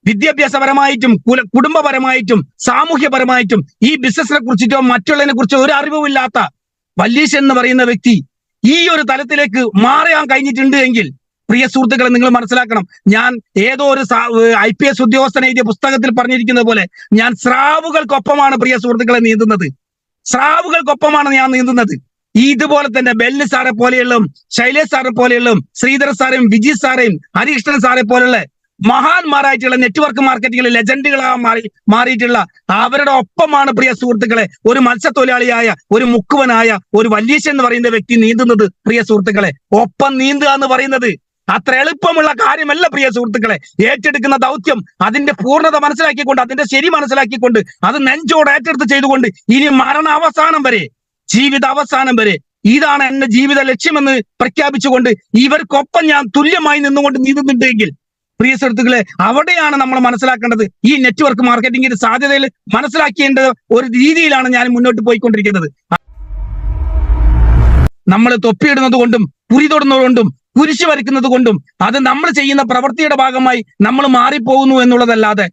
വിദ്യാഭ്യാസപരമായിട്ടും കുടുംബപരമായിട്ടും സാമൂഹ്യപരമായിട്ടും ഈ ബിസിനസിനെ കുറിച്ചിട്ടോ മറ്റുള്ളതിനെ കുറിച്ചോ ഒരു അറിവുമില്ലാത്ത വല്ലീശൻ എന്ന് പറയുന്ന വ്യക്തി ഈ ഒരു തലത്തിലേക്ക് മാറാൻ കഴിഞ്ഞിട്ടുണ്ട് എങ്കിൽ പ്രിയ സുഹൃത്തുക്കളെ നിങ്ങൾ മനസ്സിലാക്കണം. ഞാൻ ഏതോ ഒരു IPS ഉദ്യോഗസ്ഥൻ എഴുതിയ പുസ്തകത്തിൽ പറഞ്ഞിരിക്കുന്നത് പോലെ ഞാൻ സ്രാവുകൾക്കൊപ്പമാണ് പ്രിയ സുഹൃത്തുക്കളെ നീന്തുന്നത്. സ്രാവുകൾക്കൊപ്പമാണ് ഞാൻ നീന്തുന്നത്. ഇതുപോലെ തന്നെ ബെല്ലി സാറെ പോലെയുള്ളതും ശൈലേഷ് സാറെ പോലെയുള്ളതും ശ്രീധര സാറേയും വിജി സാറേയും ഹരികൃഷ്ണൻ സാറെ പോലുള്ള മഹാന്മാരായിട്ടുള്ള നെറ്റ്വർക്ക് മാർക്കറ്റിംഗിലെ ലെജൻഡുകളായി മാറിയിട്ടുള്ള അവരുടെ ഒപ്പമാണ് പ്രിയ സുഹൃത്തുക്കളെ ഒരു മത്സ്യത്തൊഴിലാളിയായ ഒരു മുക്കുവനായ ഒരു വല്ലീശൻ എന്ന് പറയുന്ന വ്യക്തി നീന്തുന്നത്. പ്രിയ സുഹൃത്തുക്കളെ, ഒപ്പം നീന്തുക എന്ന് പറയുന്നത് അത്ര എളുപ്പമുള്ള കാര്യമല്ല പ്രിയ സുഹൃത്തുക്കളെ. ഏറ്റെടുക്കുന്ന ദൗത്യം അതിന്റെ പൂർണ്ണത മനസ്സിലാക്കിക്കൊണ്ട്, അതിന്റെ ശരി മനസ്സിലാക്കിക്കൊണ്ട്, അത് നെഞ്ചോട് ഏറ്റെടുത്ത് ചെയ്തുകൊണ്ട് ഇനി മരണ അവസാനം വരെ, ജീവിത അവസാനം വരെ ഇതാണ് എന്റെ ജീവിത ലക്ഷ്യമെന്ന് പ്രഖ്യാപിച്ചുകൊണ്ട് ഇവർക്കൊപ്പം ഞാൻ തുല്യമായി നിന്നുകൊണ്ട് നീന്തുന്നുണ്ടെങ്കിൽ പ്രിയ സുഹൃത്തുക്കളെ, അവിടെയാണ് നമ്മൾ മനസ്സിലാക്കേണ്ടത്. ഈ നെറ്റ്വർക്ക് മാർക്കറ്റിംഗിന്റെ സാധ്യതയിൽ മനസ്സിലാക്കേണ്ട ഒരു രീതിയിലാണ് ഞാൻ മുന്നോട്ട് പോയിക്കൊണ്ടിരിക്കുന്നത്. നമ്മൾ തൊപ്പിയിടുന്നത് കൊണ്ടും കുരി തൊടുന്നത് കൊണ്ടും കുരിശ് വരയ്ക്കുന്നത് കൊണ്ടും അത് നമ്മൾ ചെയ്യുന്ന പ്രവൃത്തിയുടെ ഭാഗമായി നമ്മൾ മാറിപ്പോകുന്നു എന്നുള്ളതല്ലാതെ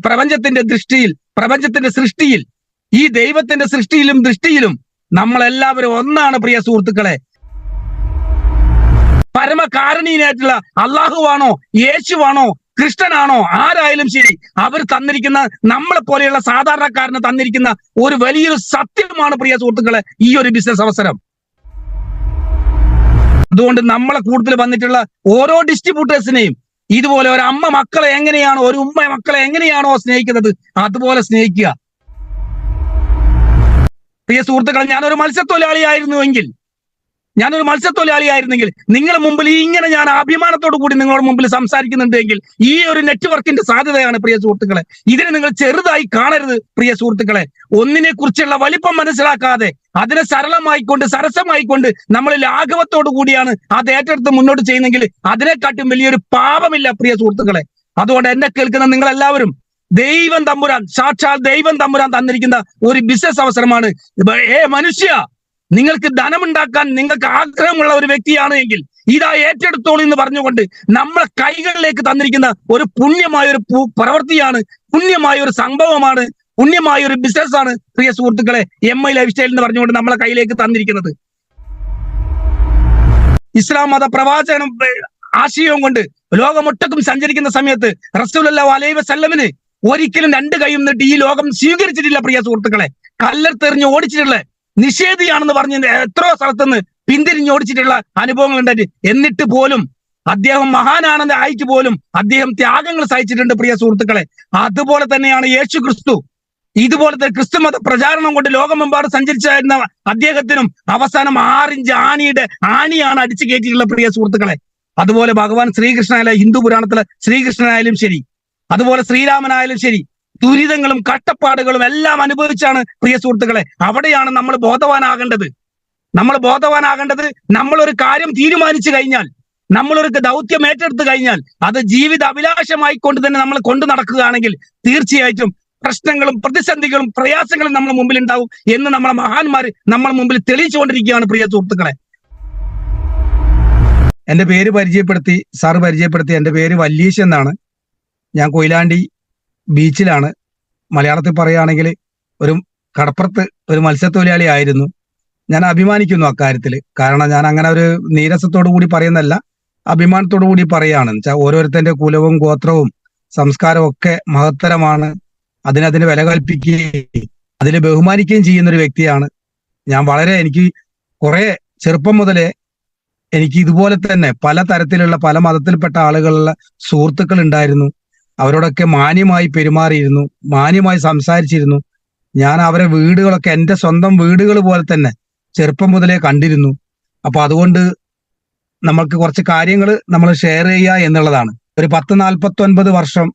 പ്രപഞ്ചത്തിന്റെ ദൃഷ്ടിയിൽ, പ്രപഞ്ചത്തിന്റെ സൃഷ്ടിയിൽ, ഈ ദൈവത്തിന്റെ സൃഷ്ടിയിലും ദൃഷ്ടിയിലും നമ്മളെല്ലാവരും ഒന്നാണ് പ്രിയ സുഹൃത്തുക്കളെ. പരമകാരണീയനായിട്ടുള്ള അള്ളാഹുവാണോ യേശുവാണോ കൃഷ്ണനാണോ ആരായാലും ശരി, അവർ തന്നിരിക്കുന്ന നമ്മളെ പോലെയുള്ള സാധാരണക്കാരന് തന്നിരിക്കുന്ന ഒരു വലിയൊരു സത്യമാണ് പ്രിയ സുഹൃത്തുക്കളെ ഈ ഒരു ബിസിനസ് അവസരം. അതുകൊണ്ട് നമ്മളെ കൂടുതൽ വന്നിട്ടുള്ള ഓരോ ഡിസ്ട്രിബ്യൂട്ടേഴ്സിനെയും ഇതുപോലെ ഒരു അമ്മ മക്കളെ എങ്ങനെയാണോ, ഒരു ഉമ്മ മക്കളെ എങ്ങനെയാണോ സ്നേഹിക്കുന്നത് അതുപോലെ സ്നേഹിക്കുക. പ്രിയ സുഹൃത്തുക്കളെ, ഞാനൊരു മത്സ്യത്തൊഴിലാളിയായിരുന്നെങ്കിൽ നിങ്ങളുടെ മുമ്പിൽ ഇങ്ങനെ ഞാൻ അഭിമാനത്തോടു കൂടി നിങ്ങളുടെ മുമ്പിൽ സംസാരിക്കുന്നുണ്ടെങ്കിൽ ഈ ഒരു നെറ്റ്വർക്കിന്റെ സാധ്യതയാണ് പ്രിയ സുഹൃത്തുക്കളെ. ഇതിനെ നിങ്ങൾ ചെറുതായി കാണരുത് പ്രിയ സുഹൃത്തുക്കളെ. ഒന്നിനെ കുറിച്ചുള്ള വലിപ്പം മനസ്സിലാക്കാതെ അതിനെ സരളമായിക്കൊണ്ട് സരസമായിക്കൊണ്ട് നമ്മൾ ലാഘവത്തോടു കൂടിയാണ് അത് ഏറ്റെടുത്ത് മുന്നോട്ട് ചെയ്യുന്നെങ്കിൽ അതിനെക്കാട്ടും വലിയൊരു പാപമില്ല പ്രിയ സുഹൃത്തുക്കളെ. അതുകൊണ്ട് എന്നെ കേൾക്കുന്ന നിങ്ങളെല്ലാവരും ദൈവം തമ്പുരാൻ, സാക്ഷാൽ ദൈവം തമ്പുരാൻ തന്നിരിക്കുന്ന ഒരു ബിസിനസ് അവസരമാണ്. മനുഷ്യ, നിങ്ങൾക്ക് ധനമുണ്ടാക്കാൻ നിങ്ങൾക്ക് ആഗ്രഹമുള്ള ഒരു വ്യക്തിയാണ് എങ്കിൽ ഇതാ ഏറ്റെടുത്തോളൂ എന്ന് പറഞ്ഞുകൊണ്ട് നമ്മളെ കൈകളിലേക്ക് തന്നിരിക്കുന്ന ഒരു പുണ്യമായ ഒരു പ്രവൃത്തിയാണ്, പുണ്യമായ ഒരു സംഭവമാണ്, പുണ്യമായ ഒരു ബിസിനസ് ആണ് പ്രിയ സുഹൃത്തുക്കളെ MI ലൈഫ് സ്റ്റൈൽ എന്ന് പറഞ്ഞുകൊണ്ട് നമ്മളെ കയ്യിലേക്ക് തന്നിരിക്കുന്നത്. ഇസ്ലാം മത പ്രവാചകനും ആശയവും കൊണ്ട് ലോകമൊട്ടക്കും സഞ്ചരിക്കുന്ന സമയത്ത് റസൂലുള്ളാഹി അലൈഹി വസല്ലമിന് ഒരിക്കലും രണ്ട് കൈയും നീട്ടി ഈ ലോകം സ്വീകരിച്ചിട്ടില്ല പ്രിയ സുഹൃത്തുക്കളെ. കല്ലെടുത്തെറിഞ്ഞ് ഓടിച്ചിട്ടുള്ള നിഷേധിയാണെന്ന് പറഞ്ഞ് എത്രയോ സ്ഥലത്തുനിന്ന് പിന്തിരിഞ്ഞ് ഓടിച്ചിട്ടുള്ള അനുഭവങ്ങൾ ഉണ്ടായിട്ട്, എന്നിട്ട് പോലും അദ്ദേഹം മഹാനാണെന്ന് ആയിട്ട് പോലും അദ്ദേഹം ത്യാഗങ്ങൾ സഹിച്ചിട്ടുണ്ട് പ്രിയ സുഹൃത്തുക്കളെ. അതുപോലെ തന്നെയാണ് യേശു ക്രിസ്തു. ഇതുപോലത്തെ ക്രിസ്തുമത പ്രചാരണം കൊണ്ട് ലോകമെമ്പാടും സഞ്ചരിച്ചായിരുന്ന അദ്ദേഹത്തിനും അവസാനം 6 ഇഞ്ച് ആണിയാണ് അടിച്ചു കയറ്റിയിട്ടുള്ള പ്രിയ സുഹൃത്തുക്കളെ. അതുപോലെ ഭഗവാൻ ശ്രീകൃഷ്ണനായാലും ഹിന്ദു പുരാണത്തിലെ ശ്രീകൃഷ്ണനായാലും ശരി, അതുപോലെ ശ്രീരാമനായാലും ശരി, ദുരിതങ്ങളും കട്ടപ്പാടുകളും എല്ലാം അനുഭവിച്ചാണ് പ്രിയ സുഹൃത്തുക്കളെ. അവിടെയാണ് നമ്മൾ ബോധവാനാകേണ്ടത്. നമ്മളൊരു കാര്യം തീരുമാനിച്ചു കഴിഞ്ഞാൽ, നമ്മളൊരു ദൗത്യം ഏറ്റെടുത്തു കഴിഞ്ഞാൽ അത് ജീവിത അഭിലാഷമായിക്കൊണ്ട് തന്നെ നമ്മൾ കൊണ്ടു നടക്കുകയാണെങ്കിൽ തീർച്ചയായിട്ടും പ്രശ്നങ്ങളും പ്രതിസന്ധികളും പ്രയാസങ്ങളും നമ്മുടെ മുമ്പിൽ ഉണ്ടാവും എന്ന് നമ്മളെ മഹാന്മാർ നമ്മൾ മുമ്പിൽ തെളിയിച്ചുകൊണ്ടിരിക്കുകയാണ് പ്രിയ സുഹൃത്തുക്കളെ. എന്റെ പേര് പരിചയപ്പെടുത്തി എന്റെ പേര് വല്ലീശ് എന്നാണ്. ഞാൻ കൊയിലാണ്ടി ബീച്ചിലാണ്. മലയാളത്തിൽ പറയുകയാണെങ്കിൽ ഒരു കടപ്പുറത്ത് ഒരു മത്സ്യത്തൊഴിലാളി ആയിരുന്നു. ഞാൻ അഭിമാനിക്കുന്നു അക്കാര്യത്തിൽ. കാരണം ഞാൻ അങ്ങനെ ഒരു നീരസത്തോടു കൂടി പറയുന്നല്ല, അഭിമാനത്തോടു കൂടി പറയാണ്. വെച്ചാൽ ഓരോരുത്തരുടെ കുലവും ഗോത്രവും സംസ്കാരവും ഒക്കെ മഹത്തരമാണ്. അതിന് വില കൽപ്പിക്കുകയും അതിൽ ബഹുമാനിക്കുകയും ചെയ്യുന്ന ഒരു വ്യക്തിയാണ് ഞാൻ. എനിക്ക് കുറെ ചെറുപ്പം മുതലേ എനിക്ക് ഇതുപോലെ തന്നെ പല തരത്തിലുള്ള പല മതത്തിൽപ്പെട്ട ആളുകളുള്ള സുഹൃത്തുക്കൾ ഉണ്ടായിരുന്നു. അവരോടൊക്കെ മാന്യമായി പെരുമാറിയിരുന്നു, മാന്യമായി സംസാരിച്ചിരുന്നു. ഞാൻ അവരെ വീടുകളൊക്കെ എൻ്റെ സ്വന്തം വീടുകൾ പോലെ തന്നെ ചെറുപ്പം മുതലേ കണ്ടിരുന്നു. അപ്പൊ അതുകൊണ്ട് നമ്മൾക്ക് കുറച്ച് കാര്യങ്ങൾ നമ്മൾ ഷെയർ ചെയ്യുക എന്നുള്ളതാണ്. ഒരു 49 വർഷം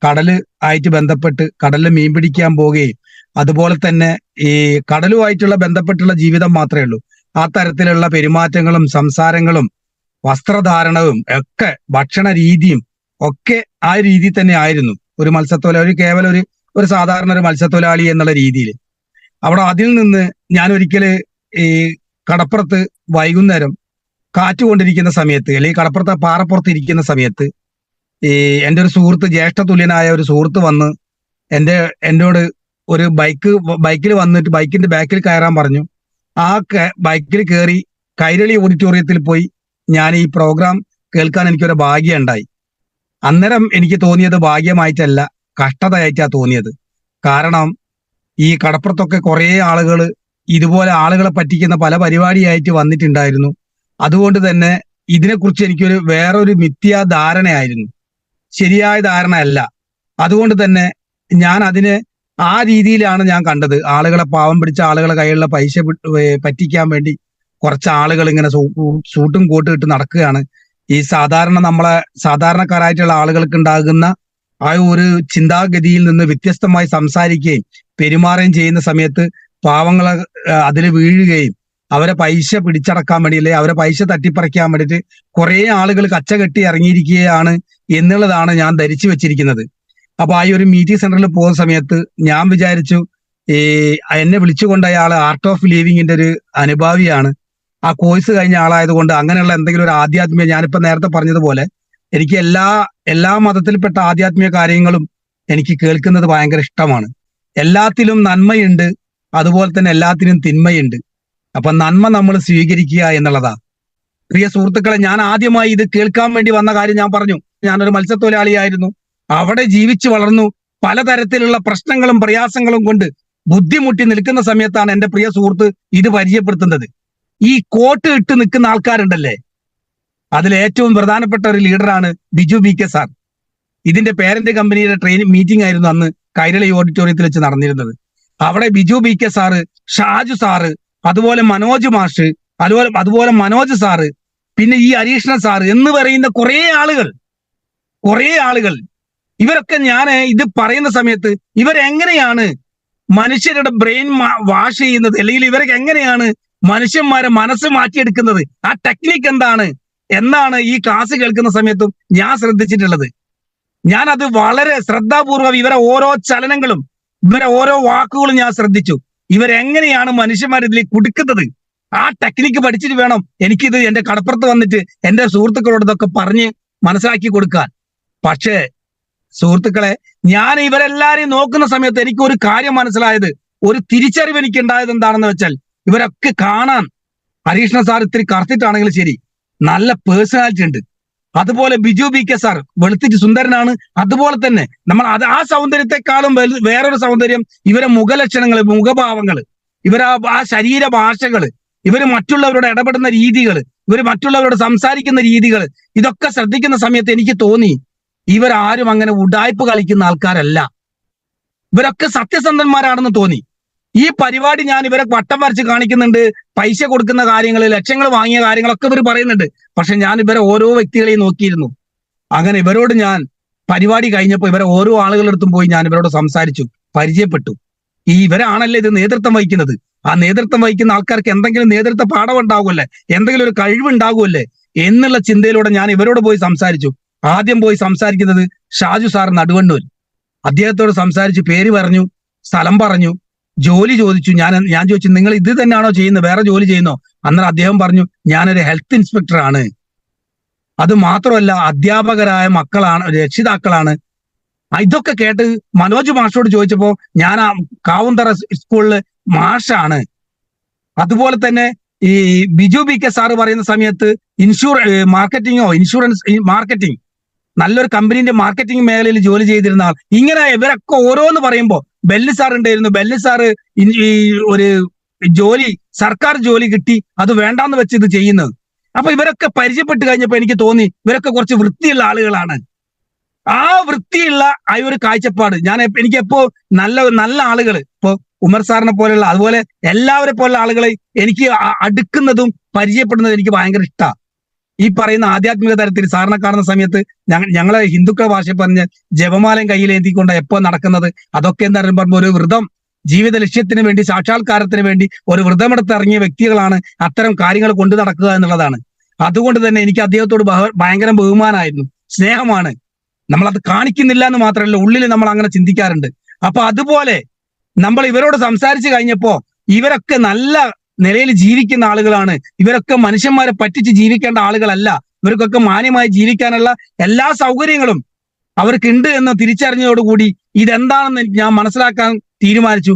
കടല് ആയിട്ട് ബന്ധപ്പെട്ട് കടലിൽ മീൻ പിടിക്കാൻ പോവുകയും അതുപോലെ തന്നെ ഈ കടലുമായിട്ടുള്ള ബന്ധപ്പെട്ടുള്ള ജീവിതം മാത്രമേ ഉള്ളൂ. ആ തരത്തിലുള്ള പെരുമാറ്റങ്ങളും സംസാരങ്ങളും വസ്ത്രധാരണവും ഒക്കെ ഭക്ഷണ രീതിയും ഒക്കെ ആ രീതി തന്നെ ആയിരുന്നു. ഒരു മത്സ്യത്തൊഴിലാളി, കേവലം ഒരു സാധാരണ ഒരു മത്സ്യത്തൊഴിലാളി എന്നുള്ള രീതിയിൽ. അവിടെ അതിൽ നിന്ന് ഞാൻ ഒരിക്കല് ഈ കടപ്പുറത്ത് വൈകുന്നേരം കാറ്റുകൊണ്ടിരിക്കുന്ന സമയത്ത്, അല്ലെങ്കിൽ കടപ്പുറത്ത് പാറപ്പുറത്ത് ഇരിക്കുന്ന സമയത്ത് ഈ എൻ്റെ ഒരു സുഹൃത്ത്, ജ്യേഷ്ഠ തുല്യനായ ഒരു സുഹൃത്ത് വന്ന് എന്നോട് ഒരു ബൈക്കിൽ വന്നിട്ട് ബൈക്കിന്റെ ബാക്കിൽ കയറാൻ പറഞ്ഞു. ആ ബൈക്കിൽ കയറി കൈരളി ഓഡിറ്റോറിയത്തിൽ പോയി ഞാൻ ഈ പ്രോഗ്രാം കേൾക്കാൻ എനിക്കൊരു ഭാഗ്യം ഉണ്ടായി. അന്നേരം എനിക്ക് തോന്നിയത് ഭാഗ്യമായിട്ടല്ല, കഷ്ടതയായിട്ടാ തോന്നിയത്. കാരണം ഈ കടപ്പുറത്തൊക്കെ കുറെ ആളുകൾ ഇതുപോലെ ആളുകളെ പറ്റിക്കുന്ന പല പരിപാടിയായിട്ട് വന്നിട്ടുണ്ടായിരുന്നു. അതുകൊണ്ട് തന്നെ ഇതിനെക്കുറിച്ച് എനിക്കൊരു വേറൊരു മിഥ്യാ ധാരണയായിരുന്നു, ശരിയായ ധാരണ അല്ല. അതുകൊണ്ട് തന്നെ ഞാൻ അതിനെ ആ രീതിയിലാണ് ഞാൻ കണ്ടത്. ആളുകളെ, പാവം പിടിച്ച ആളുകളെ കയ്യിലുള്ള പൈസ പറ്റിക്കാൻ വേണ്ടി കുറച്ച് ആളുകൾ ഇങ്ങനെ സൂട്ടും കോട്ടും ഇട്ട് നടക്കുകയാണ്. ഈ സാധാരണക്കാരായിട്ടുള്ള ആളുകൾക്ക് ഉണ്ടാകുന്ന ആ ഒരു ചിന്താഗതിയിൽ നിന്ന് വ്യത്യസ്തമായി സംസാരിക്കുകയും പെരുമാറുകയും ചെയ്യുന്ന സമയത്ത് പാവങ്ങളെ അതിൽ വീഴുകയും അവരെ പൈസ പിടിച്ചടക്കാൻ വേണ്ടി, അല്ലെ അവരെ പൈസ തട്ടിപ്പറിക്കാൻ വേണ്ടിയിട്ട് കുറെ ആളുകൾ കച്ചകെട്ടി ഇറങ്ങിയിരിക്കുകയാണ് എന്നുള്ളതാണ് ഞാൻ ധരിച്ചു വെച്ചിരിക്കുന്നത്. അപ്പൊ ആ ഒരു മീറ്റിംഗ് സെന്ററിൽ പോകുന്ന സമയത്ത് ഞാൻ വിചാരിച്ചു, എന്നെ വിളിച്ചുകൊണ്ട അയാൾ ആർട്ട് ഓഫ് ലിവിങ്ങിന്റെ ഒരു അനുഭാവിയാണ്, ആ കോഴ്സ് കഴിഞ്ഞ ആളായതുകൊണ്ട് അങ്ങനെയുള്ള എന്തെങ്കിലും ഒരു ആധ്യാത്മിക, ഞാനിപ്പോ നേരത്തെ പറഞ്ഞതുപോലെ എനിക്ക് എല്ലാ മതത്തിൽപ്പെട്ട ആധ്യാത്മിക കാര്യങ്ങളും എനിക്ക് കേൾക്കുന്നത് ഭയങ്കര ഇഷ്ടമാണ്. എല്ലാത്തിലും നന്മയുണ്ട്, അതുപോലെ തന്നെ എല്ലാത്തിനും തിന്മയുണ്ട്. അപ്പൊ നന്മ നമ്മൾ സ്വീകരിക്കുക എന്നുള്ളതാ. പ്രിയ സുഹൃത്തുക്കളെ, ഞാൻ ആദ്യമായി ഇത് കേൾക്കാൻ വേണ്ടി വന്ന കാര്യം ഞാൻ പറഞ്ഞു. ഞാനൊരു മത്സ്യത്തൊഴിലാളിയായിരുന്നു, അവിടെ ജീവിച്ചു വളർന്നു. പലതരത്തിലുള്ള പ്രശ്നങ്ങളും പ്രയാസങ്ങളും കൊണ്ട് ബുദ്ധിമുട്ടി നിൽക്കുന്ന സമയത്താണ് എന്റെ പ്രിയ സുഹൃത്ത് ഇത് പരിചയപ്പെടുത്തുന്നത്. ഈ കോട്ട് ഇട്ട് നിൽക്കുന്ന ആൾക്കാരുണ്ടല്ലേ, അതിൽ ഏറ്റവും പ്രധാനപ്പെട്ട ഒരു ലീഡറാണ് ബിജു BK സാർ. ഇതിന്റെ പേരന്റ് കമ്പനിയുടെ ട്രെയിനിങ് മീറ്റിംഗ് ആയിരുന്നു അന്ന് കൈരളി ഓഡിറ്റോറിയത്തിൽ വെച്ച് നടന്നിരുന്നത്. അവിടെ Biju BK sir, Shaju sir, അതുപോലെ മനോജ് മാഷ്, അതുപോലെ മനോജ് സാറ്, പിന്നെ ഈ ഹരീഷ്ണ സാറ് എന്ന് പറയുന്ന കുറെ ആളുകൾ ഇവരൊക്കെ ഞാൻ ഇത് പറയുന്ന സമയത്ത് ഇവരെങ്ങനെയാണ് മനുഷ്യരുടെ ബ്രെയിൻ വാഷ് ചെയ്യുന്നത്, അല്ലെങ്കിൽ ഇവരൊക്കെ എങ്ങനെയാണ് മനുഷ്യന്മാരെ മനസ്സ് മാറ്റിയെടുക്കുന്നത്, ആ ടെക്നിക്ക് എന്നാണ് ഈ ക്ലാസ് കേൾക്കുന്ന സമയത്തും ഞാൻ ശ്രദ്ധിച്ചിട്ടുള്ളത്. ഞാനത് വളരെ ശ്രദ്ധാപൂർവം ഇവരെ ഓരോ ചലനങ്ങളും ഇവരെ ഓരോ വാക്കുകളും ഞാൻ ശ്രദ്ധിച്ചു. ഇവരെങ്ങനെയാണ് മനുഷ്യന്മാർ ഇതിലേക്ക് കുടുക്കുന്നത്, ആ ടെക്നിക്ക് പഠിച്ചിട്ട് വേണം എനിക്കിത് എന്റെ കടപ്പുറത്ത് വന്നിട്ട് എന്റെ സുഹൃത്തുക്കളോട് ഇതൊക്കെ പറഞ്ഞ് മനസ്സിലാക്കി കൊടുക്കാൻ. പക്ഷേ സുഹൃത്തുക്കളെ, ഞാൻ ഇവരെല്ലാരെയും നോക്കുന്ന സമയത്ത് എനിക്ക് ഒരു കാര്യം മനസ്സിലായത്, ഒരു തിരിച്ചറിവ് എനിക്ക് ഉണ്ടായത് എന്താണെന്ന് വെച്ചാൽ, ഇവരൊക്കെ കാണാൻ, ഹരീഷ്ണ സാർ ഇത്തിരി കറുത്തിട്ടാണെങ്കിലും ശരി, നല്ല പേഴ്സണാലിറ്റി ഉണ്ട്. അതുപോലെ ബിജു BK സാർ വെളുത്തിട്ട് സുന്ദരനാണ്. അതുപോലെ തന്നെ നമ്മൾ ആ സൗന്ദര്യത്തെക്കാളും വേറൊരു സൗന്ദര്യം ഇവരെ മുഖലക്ഷണങ്ങൾ, മുഖഭാവങ്ങൾ, ആ ശരീര ഭാഷകള്, ഇവര് മറ്റുള്ളവരോട് ഇടപെടുന്ന രീതികൾ, ഇവര് മറ്റുള്ളവരോട് സംസാരിക്കുന്ന രീതികൾ, ഇതൊക്കെ ശ്രദ്ധിക്കുന്ന സമയത്ത് എനിക്ക് തോന്നി ഇവരാരും അങ്ങനെ ഉഡായ്പ കളിക്കുന്ന ആൾക്കാരല്ല, ഇവരൊക്കെ സത്യസന്ധന്മാരാണെന്ന് തോന്നി. ഈ പരിപാടി ഞാൻ ഇവരെ വട്ടം വരച്ച് കാണിക്കുന്നുണ്ട്, പൈസ കൊടുക്കുന്ന കാര്യങ്ങൾ, ലക്ഷങ്ങൾ വാങ്ങിയ കാര്യങ്ങളൊക്കെ ഇവർ പറയുന്നുണ്ട്. പക്ഷെ ഞാൻ ഇവരെ ഓരോ വ്യക്തികളെയും നോക്കിയിരുന്നു. അങ്ങനെ ഇവരോട് ഞാൻ പരിപാടി കഴിഞ്ഞപ്പോൾ ഇവരെ ഓരോ ആളുകളടുത്തും പോയി ഞാൻ ഇവരോട് സംസാരിച്ചു, പരിചയപ്പെട്ടു. ഇവരാണല്ലേ ഇത് നേതൃത്വം വഹിക്കുന്നത്, ആ നേതൃത്വം വഹിക്കുന്ന ആൾക്കാർക്ക് എന്തെങ്കിലും നേതൃത്വ പാഠം ഉണ്ടാകുമല്ലേ, എന്തെങ്കിലും ഒരു കഴിവുണ്ടാകുമല്ലേ എന്നുള്ള ചിന്തയിലൂടെ ഞാൻ ഇവരോട് പോയി സംസാരിച്ചു. ആദ്യം പോയി സംസാരിക്കുന്നത് ഷാജു സാർ നടുവണ്ണൂർ. അദ്ദേഹത്തോട് സംസാരിച്ചു, പേര് പറഞ്ഞു, സ്ഥലം പറഞ്ഞു, ജോലി ചോദിച്ചു. ഞാൻ ചോദിച്ചു, നിങ്ങൾ ഇത് തന്നെയാണോ ചെയ്യുന്നത്, വേറെ ജോലി ചെയ്യുന്നോ? അന്നേരം അദ്ദേഹം പറഞ്ഞു, ഞാനൊരു ഹെൽത്ത് ഇൻസ്പെക്ടർ ആണ്, അത് മാത്രമല്ല അധ്യാപകരായ മക്കളാണ്, രക്ഷിതാക്കളാണ്. ഇതൊക്കെ കേട്ട് മനോജ് മാഷോട് ചോദിച്ചപ്പോ ഞാൻ ആ കാവുന്തറ സ്കൂളില് മാഷാണ്. അതുപോലെ തന്നെ ഈ ബിജു BK സാറ് പറയുന്ന സമയത്ത് ഇൻഷുറൻസ് മാർക്കറ്റിംഗ്, നല്ലൊരു കമ്പനീന്റെ മാർക്കറ്റിംഗ് മേഖലയിൽ ജോലി ചെയ്തിരുന്ന ആൾ. ഇങ്ങനെ ഇവരൊക്കെ ഓരോന്ന് പറയുമ്പോ ബെല്ലി സാർ ഉണ്ടായിരുന്നു. ബെല്ലി സാറ് ഈ ഒരു ജോലി, സർക്കാർ ജോലി കിട്ടി, അത് വേണ്ടാന്ന് വെച്ച് ഇത് ചെയ്യുന്നത്. അപ്പൊ ഇവരൊക്കെ പരിചയപ്പെട്ട് കഴിഞ്ഞപ്പോ എനിക്ക് തോന്നി ഇവരൊക്കെ കുറച്ച് വൃത്തിയുള്ള ആളുകളാണ്. ആ വൃത്തിയുള്ള ആ ഒരു കാഴ്ചപ്പാട് എനിക്കെപ്പോ നല്ല ആളുകൾ, ഇപ്പോ ഉമർ സാറിനെ പോലെയുള്ള, അതുപോലെ എല്ലാവരെ പോലുള്ള ആളുകളെ എനിക്ക് അടുക്കുന്നതും പരിചയപ്പെടുന്നതും എനിക്ക് ഭയങ്കര ഇഷ്ടമാണ്. ഈ പറയുന്ന ആധ്യാത്മിക തരത്തിൽ സാറിനെ കാണുന്ന സമയത്ത് ഞങ്ങളെ ഹിന്ദുക്കളുടെ ഭാഷ പറഞ്ഞ് ജപമാലയും കയ്യിലേന്തിക്കൊണ്ട് എപ്പോ നടക്കുന്നത്, അതൊക്കെ എന്താ പറയുമ്പോൾ ഒരു വ്രതം, ജീവിത ലക്ഷ്യത്തിന് വേണ്ടി, സാക്ഷാത്കാരത്തിന് വേണ്ടി ഒരു വ്രതമെടുത്ത് ഇറങ്ങിയ വ്യക്തികളാണ് അത്തരം കാര്യങ്ങൾ കൊണ്ടു നടക്കുക എന്നുള്ളതാണ്. അതുകൊണ്ട് തന്നെ എനിക്ക് അദ്ദേഹത്തോട് ഭയങ്കര ബഹുമാനമായിരുന്നു, സ്നേഹമാണ്. നമ്മളത് കാണിക്കുന്നില്ല എന്ന് മാത്രമല്ല, ഉള്ളിൽ നമ്മൾ അങ്ങനെ ചിന്തിക്കാറുണ്ട്. അപ്പൊ അതുപോലെ നമ്മൾ ഇവരോട് സംസാരിച്ചു കഴിഞ്ഞപ്പോ ഇവരൊക്കെ നല്ല നിലയിൽ ജീവിക്കുന്ന ആളുകളാണ്. ഇവരൊക്കെ മനുഷ്യന്മാരെ പറ്റിച്ച് ജീവിക്കേണ്ട ആളുകളല്ല. ഇവർക്കൊക്കെ മാന്യമായി ജീവിക്കാനുള്ള എല്ലാ സൗകര്യങ്ങളും അവർക്കുണ്ട് എന്ന് തിരിച്ചറിഞ്ഞതോടുകൂടി ഇതെന്താണെന്ന് ഞാൻ മനസ്സിലാക്കാൻ തീരുമാനിച്ചു.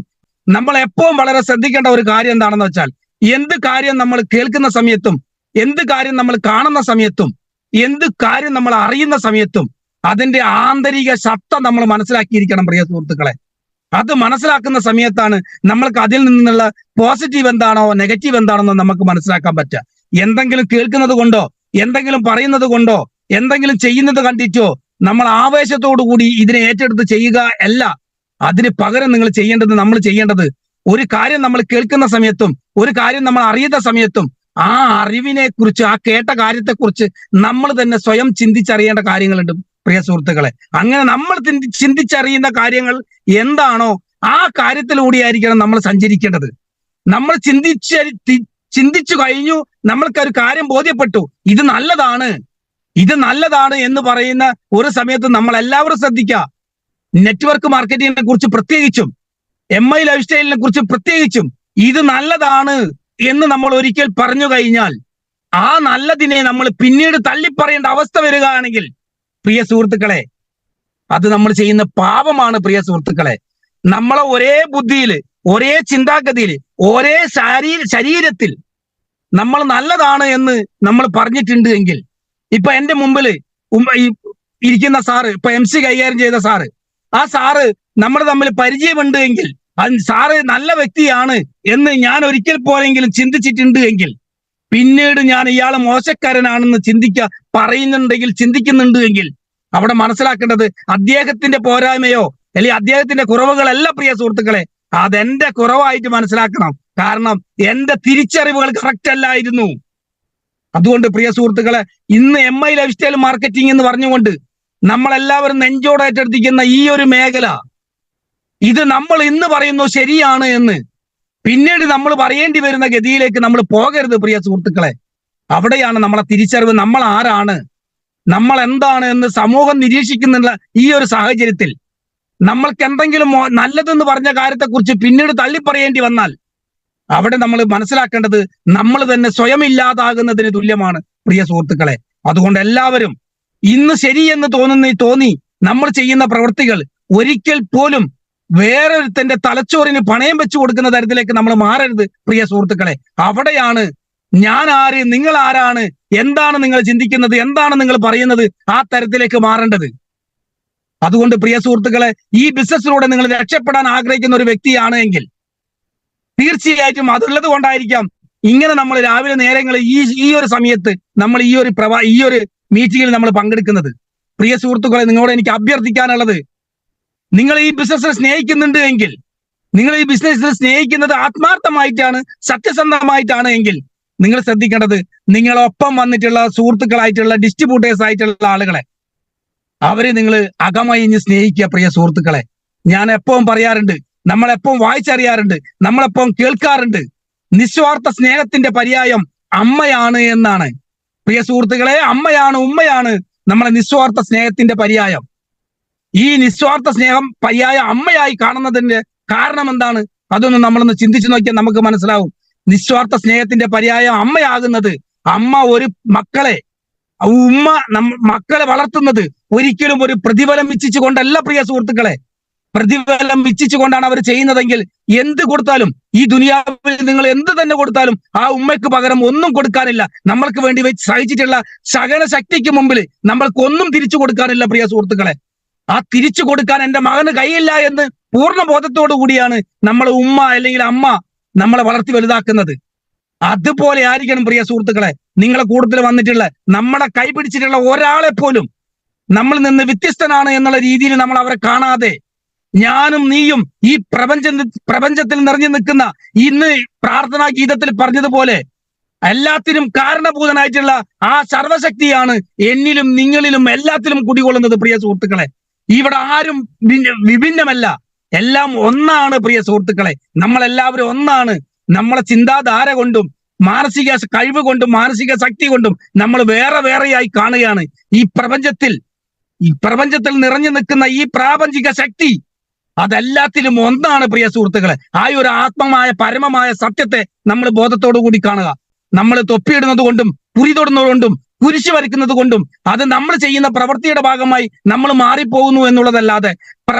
നമ്മൾ എപ്പോഴും വളരെ ശ്രദ്ധിക്കേണ്ട ഒരു കാര്യം എന്താണെന്ന് വെച്ചാൽ, എന്ത് കാര്യം നമ്മൾ കേൾക്കുന്ന സമയത്തും, എന്ത് കാര്യം നമ്മൾ കാണുന്ന സമയത്തും, എന്ത് കാര്യം നമ്മൾ അറിയുന്ന സമയത്തും അതിന്റെ ആന്തരിക സത്ത നമ്മൾ മനസ്സിലാക്കിയിരിക്കണം പ്രിയ സുഹൃത്തുക്കളെ. അത് മനസ്സിലാക്കുന്ന സമയത്താണ് നമ്മൾക്ക് അതിൽ നിന്നുള്ള പോസിറ്റീവ് എന്താണോ നെഗറ്റീവ് എന്താണെന്നോ നമുക്ക് മനസ്സിലാക്കാൻ പറ്റുക. എന്തെങ്കിലും കേൾക്കുന്നത് കൊണ്ടോ, എന്തെങ്കിലും പറയുന്നത് കൊണ്ടോ, എന്തെങ്കിലും ചെയ്യുന്നത് കണ്ടിട്ടോ നമ്മൾ ആവേശത്തോടു കൂടി ഇതിനെ ഏറ്റെടുത്ത് ചെയ്യുക അല്ല. അതിന് പകരം നമ്മൾ ചെയ്യേണ്ടത് ഒരു കാര്യം നമ്മൾ കേൾക്കുന്ന സമയത്തും, ഒരു കാര്യം നമ്മൾ അറിയുന്ന സമയത്തും ആ അറിവിനെ കുറിച്ച്, ആ കേട്ട കാര്യത്തെക്കുറിച്ച് നമ്മൾ തന്നെ സ്വയം ചിന്തിച്ചറിയേണ്ട കാര്യങ്ങളുണ്ട് പ്രിയ സുഹൃത്തുക്കളെ. അങ്ങനെ നമ്മൾ ചിന്തിച്ചറിയുന്ന കാര്യങ്ങൾ എന്താണോ ആ കാര്യത്തിലൂടെയായിരിക്കണം നമ്മൾ സഞ്ചരിക്കേണ്ടത്. നമ്മൾ ചിന്തിച്ചു കഴിഞ്ഞു, നമ്മൾക്കൊരു കാര്യം ബോധ്യപ്പെട്ടു, ഇത് നല്ലതാണ് എന്ന് പറയുന്ന ഒരു സമയത്ത് നമ്മൾ എല്ലാവരും ശ്രദ്ധിക്കുക. നെറ്റ്വർക്ക് മാർക്കറ്റിങ്ങിനെ കുറിച്ച് പ്രത്യേകിച്ചും, MI ലൈഫ് സ്റ്റൈലിനെ കുറിച്ച് പ്രത്യേകിച്ചും ഇത് നല്ലതാണ് എന്ന് നമ്മൾ ഒരിക്കൽ പറഞ്ഞു കഴിഞ്ഞാൽ ആ നല്ലതിനെ നമ്മൾ പിന്നീട് തള്ളിപ്പറയേണ്ട അവസ്ഥ വരികയാണെങ്കിൽ പ്രിയ സുഹൃത്തുക്കളെ, അത് നമ്മൾ ചെയ്യുന്ന പാപമാണ് പ്രിയ സുഹൃത്തുക്കളെ. നമ്മളെ ഒരേ ബുദ്ധിയിൽ, ഒരേ ചിന്താഗതിയിൽ, ഒരേ ശരീരത്തിൽ നമ്മൾ നല്ലതാണ് എന്ന് നമ്മൾ പറഞ്ഞിട്ടുണ്ട് എങ്കിൽ, ഇപ്പൊ എന്റെ മുമ്പിൽ ഇരിക്കുന്ന സാറ്, ഇപ്പൊ MC കൈകാര്യം ചെയ്ത സാറ്, ആ സാറ് നമ്മൾ തമ്മിൽ പരിചയമുണ്ട് എങ്കിൽ, സാറ് നല്ല വ്യക്തിയാണ് എന്ന് ഞാൻ ഒരിക്കൽ പോലെങ്കിലും ചിന്തിച്ചിട്ടുണ്ട് എങ്കിൽ, പിന്നീട് ഞാൻ ഇയാൾ മോശക്കാരനാണെന്ന് ചിന്തിക്കുന്നുണ്ട് എങ്കിൽ അവിടെ മനസ്സിലാക്കേണ്ടത് അദ്ദേഹത്തിന്റെ പോരായ്മയോ അല്ലെങ്കിൽ അദ്ദേഹത്തിന്റെ കുറവുകളല്ല പ്രിയ സുഹൃത്തുക്കളെ, അതെന്റെ കുറവായിട്ട് മനസ്സിലാക്കണം. കാരണം എന്റെ തിരിച്ചറിവുകൾ കറക്റ്റ് അല്ലായിരുന്നു. അതുകൊണ്ട് പ്രിയ സുഹൃത്തുക്കളെ, ഇന്ന് MI ലൈഫ് സ്റ്റൈൽ മാർക്കറ്റിംഗ് എന്ന് പറഞ്ഞുകൊണ്ട് നമ്മളെല്ലാവരും നെഞ്ചോടെ ഏറ്റെടുത്തിരിക്കുന്ന ഈ ഒരു മേഖല, ഇത് നമ്മൾ ഇന്ന് പറയുന്നു ശരിയാണ് എന്ന് പിന്നീട് നമ്മൾ പറയേണ്ടി വരുന്ന ഗതിയിലേക്ക് നമ്മൾ പോകരുത് പ്രിയ സുഹൃത്തുക്കളെ. അവിടെയാണ് നമ്മളെ തിരിച്ചറിവ്, നമ്മൾ ആരാണ്, നമ്മൾ എന്താണ് എന്ന് സമൂഹം നിരീക്ഷിക്കുന്നുള്ള ഈ ഒരു സാഹചര്യത്തിൽ നമ്മൾക്ക് എന്തെങ്കിലും നല്ലതെന്ന് പറഞ്ഞ കാര്യത്തെക്കുറിച്ച് പിന്നീട് തള്ളിപ്പറയേണ്ടി വന്നാൽ അവിടെ നമ്മൾ മനസ്സിലാക്കേണ്ടത് നമ്മൾ തന്നെ സ്വയം ഇല്ലാതാകുന്നതിന് തുല്യമാണ് പ്രിയ സുഹൃത്തുക്കളെ. അതുകൊണ്ട് എല്ലാവരും ഇന്ന് ശരിയെന്ന് തോന്നി നമ്മൾ ചെയ്യുന്ന പ്രവൃത്തികൾ ഒരിക്കൽ പോലും വേറൊരുത്തന്റെ തലച്ചോറിന് പണയം വെച്ചു കൊടുക്കുന്ന തരത്തിലേക്ക് നമ്മൾ മാറരുത് പ്രിയ സുഹൃത്തുക്കളെ. അവിടെയാണ് ഞാൻ ആര്, നിങ്ങൾ ആരാണ്, എന്താണ് നിങ്ങൾ ചിന്തിക്കുന്നത്, എന്താണ് നിങ്ങൾ പറയുന്നത്, ആ തരത്തിലേക്ക് മാറേണ്ടത്. അതുകൊണ്ട് പ്രിയ സുഹൃത്തുക്കളെ, ഈ ബിസിനസ്സിലൂടെ നിങ്ങൾ രക്ഷപ്പെടാൻ ആഗ്രഹിക്കുന്ന ഒരു വ്യക്തിയാണ് എങ്കിൽ തീർച്ചയായിട്ടും അതുള്ളത് കൊണ്ടായിരിക്കാം ഇങ്ങനെ നമ്മൾ രാവിലെ നേരങ്ങളിൽ ഈ ഒരു സമയത്ത് നമ്മൾ ഈ ഒരു മീറ്റിംഗിൽ നമ്മൾ പങ്കെടുക്കുന്നത്. പ്രിയ സുഹൃത്തുക്കളെ, നിങ്ങളോട് എനിക്ക് അഭ്യർത്ഥിക്കാനുള്ളത്, നിങ്ങൾ ഈ ബിസിനസ്സിനെ സ്നേഹിക്കുന്നുണ്ട് എങ്കിൽ, നിങ്ങൾ ഈ ബിസിനസ്സിനെ സ്നേഹിക്കുന്നത് ആത്മാർത്ഥമായിട്ടാണ്, സത്യസന്ധമായിട്ടാണ് എങ്കിൽ നിങ്ങൾ ശ്രദ്ധിക്കേണ്ടത് നിങ്ങളൊപ്പം വന്നിട്ടുള്ള സുഹൃത്തുക്കളായിട്ടുള്ള ഡിസ്ട്രിബ്യൂട്ടേഴ്സ് ആയിട്ടുള്ള ആളുകളെ അവരെ നിങ്ങൾ അകമഴിഞ്ഞ് സ്നേഹിക്കുക പ്രിയ സുഹൃത്തുക്കളെ. ഞാൻ എപ്പോഴും പറയാറുണ്ട്, നമ്മളെപ്പോഴും വായിച്ചറിയാറുണ്ട്, നമ്മളെപ്പോഴും കേൾക്കാറുണ്ട്, നിസ്വാർത്ഥ സ്നേഹത്തിന്റെ പര്യായം അമ്മയാണ് എന്നാണ്. പ്രിയ സുഹൃത്തുക്കളെ, അമ്മയാണ്, ഉമ്മയാണ് നമ്മളെ നിസ്വാർത്ഥ സ്നേഹത്തിന്റെ പര്യായം. ഈ നിസ്വാർത്ഥ സ്നേഹം പര്യായം അമ്മയായി കാണുന്നതിന്റെ കാരണം എന്താണ്? അതൊന്നും നമ്മളൊന്ന് ചിന്തിച്ചു നോക്കിയാൽ നമുക്ക് മനസ്സിലാവും. നിസ്വാർത്ഥ സ്നേഹത്തിന്റെ പര്യായം അമ്മയാകുന്നത്, അമ്മ ഒരു ഉമ്മ മക്കളെ വളർത്തുന്നത് ഒരിക്കലും ഒരു പ്രതിഫലം ഇച്ഛിച്ചുകൊണ്ടല്ല പ്രിയ സുഹൃത്തുക്കളെ. പ്രതിഫലം ഇച്ഛിച്ചുകൊണ്ടാണ് അവർ ചെയ്യുന്നതെങ്കിൽ എന്ത് കൊടുത്താലും, ഈ ദുനിയാവിൽ നിങ്ങൾ എന്ത് തന്നെ കൊടുത്താലും ആ ഉമ്മയ്ക്ക് പകരം ഒന്നും കൊടുക്കാനില്ല. നമ്മൾക്ക് വേണ്ടി സഹിച്ചിട്ടുള്ള സകല ശക്തിക്ക് മുമ്പിൽ നമ്മൾക്ക് ഒന്നും തിരിച്ചു കൊടുക്കാനില്ല പ്രിയ സുഹൃത്തുക്കളെ. ആ തിരിച്ചു കൊടുക്കാൻ എന്റെ മകന് കഴിയില്ല എന്ന് പൂർണ്ണ ബോധത്തോടു കൂടിയാണ് നമ്മളെ ഉമ്മ അല്ലെങ്കിൽ അമ്മ നമ്മളെ വളർത്തി വലുതാക്കുന്നത്. അതുപോലെ ആയിരിക്കണം പ്രിയ സുഹൃത്തുക്കളെ നിങ്ങളെ കൂടുതൽ വന്നിട്ടുള്ള, നമ്മളെ കൈപിടിച്ചിട്ടുള്ള ഒരാളെ പോലും നമ്മളിൽ നിന്ന് വ്യത്യസ്തനാണ് എന്നുള്ള രീതിയിൽ നമ്മൾ അവരെ കാണാതെ, ഞാനും നീയും ഈ പ്രപഞ്ചത്തിൽ നിറഞ്ഞു നിൽക്കുന്ന, ഇന്ന് പ്രാർത്ഥനാ ഗീതത്തിൽ പറഞ്ഞതുപോലെ എല്ലാത്തിനും കാരണഭൂതനായിട്ടുള്ള ആ സർവശക്തിയാണ് എന്നിലും നിങ്ങളിലും എല്ലാത്തിലും കുടികൊള്ളുന്നത് പ്രിയ സുഹൃത്തുക്കളെ. ഇവിടെ ആരും വിഭിന്നമല്ല, എല്ലാം ഒന്നാണ് പ്രിയ സുഹൃത്തുക്കളെ. നമ്മളെല്ലാവരും ഒന്നാണ്. നമ്മളെ ചിന്താധാര കൊണ്ടും മാനസിക കഴിവ് കൊണ്ടും മാനസിക ശക്തി കൊണ്ടും നമ്മൾ വേറെയായി കാണുകയാണ്. ഈ പ്രപഞ്ചത്തിൽ നിറഞ്ഞു നിൽക്കുന്ന ഈ പ്രാപഞ്ചിക ശക്തി അതെല്ലാത്തിലും ഒന്നാണ് പ്രിയ സുഹൃത്തുക്കളെ. ആ ഒരു ആത്മമായ പരമമായ സത്യത്തെ നമ്മൾ ബോധത്തോടു കൂടി കാണുക. നമ്മൾ തൊപ്പിയിടുന്നത് കൊണ്ടും പുരി തൊടുന്നത് കൊണ്ടും കുരിശ് വരയ്ക്കുന്നത് കൊണ്ടും അത് നമ്മൾ ചെയ്യുന്ന പ്രവൃത്തിയുടെ ഭാഗമായി നമ്മൾ മാറിപ്പോകുന്നു എന്നുള്ളതല്ലാതെ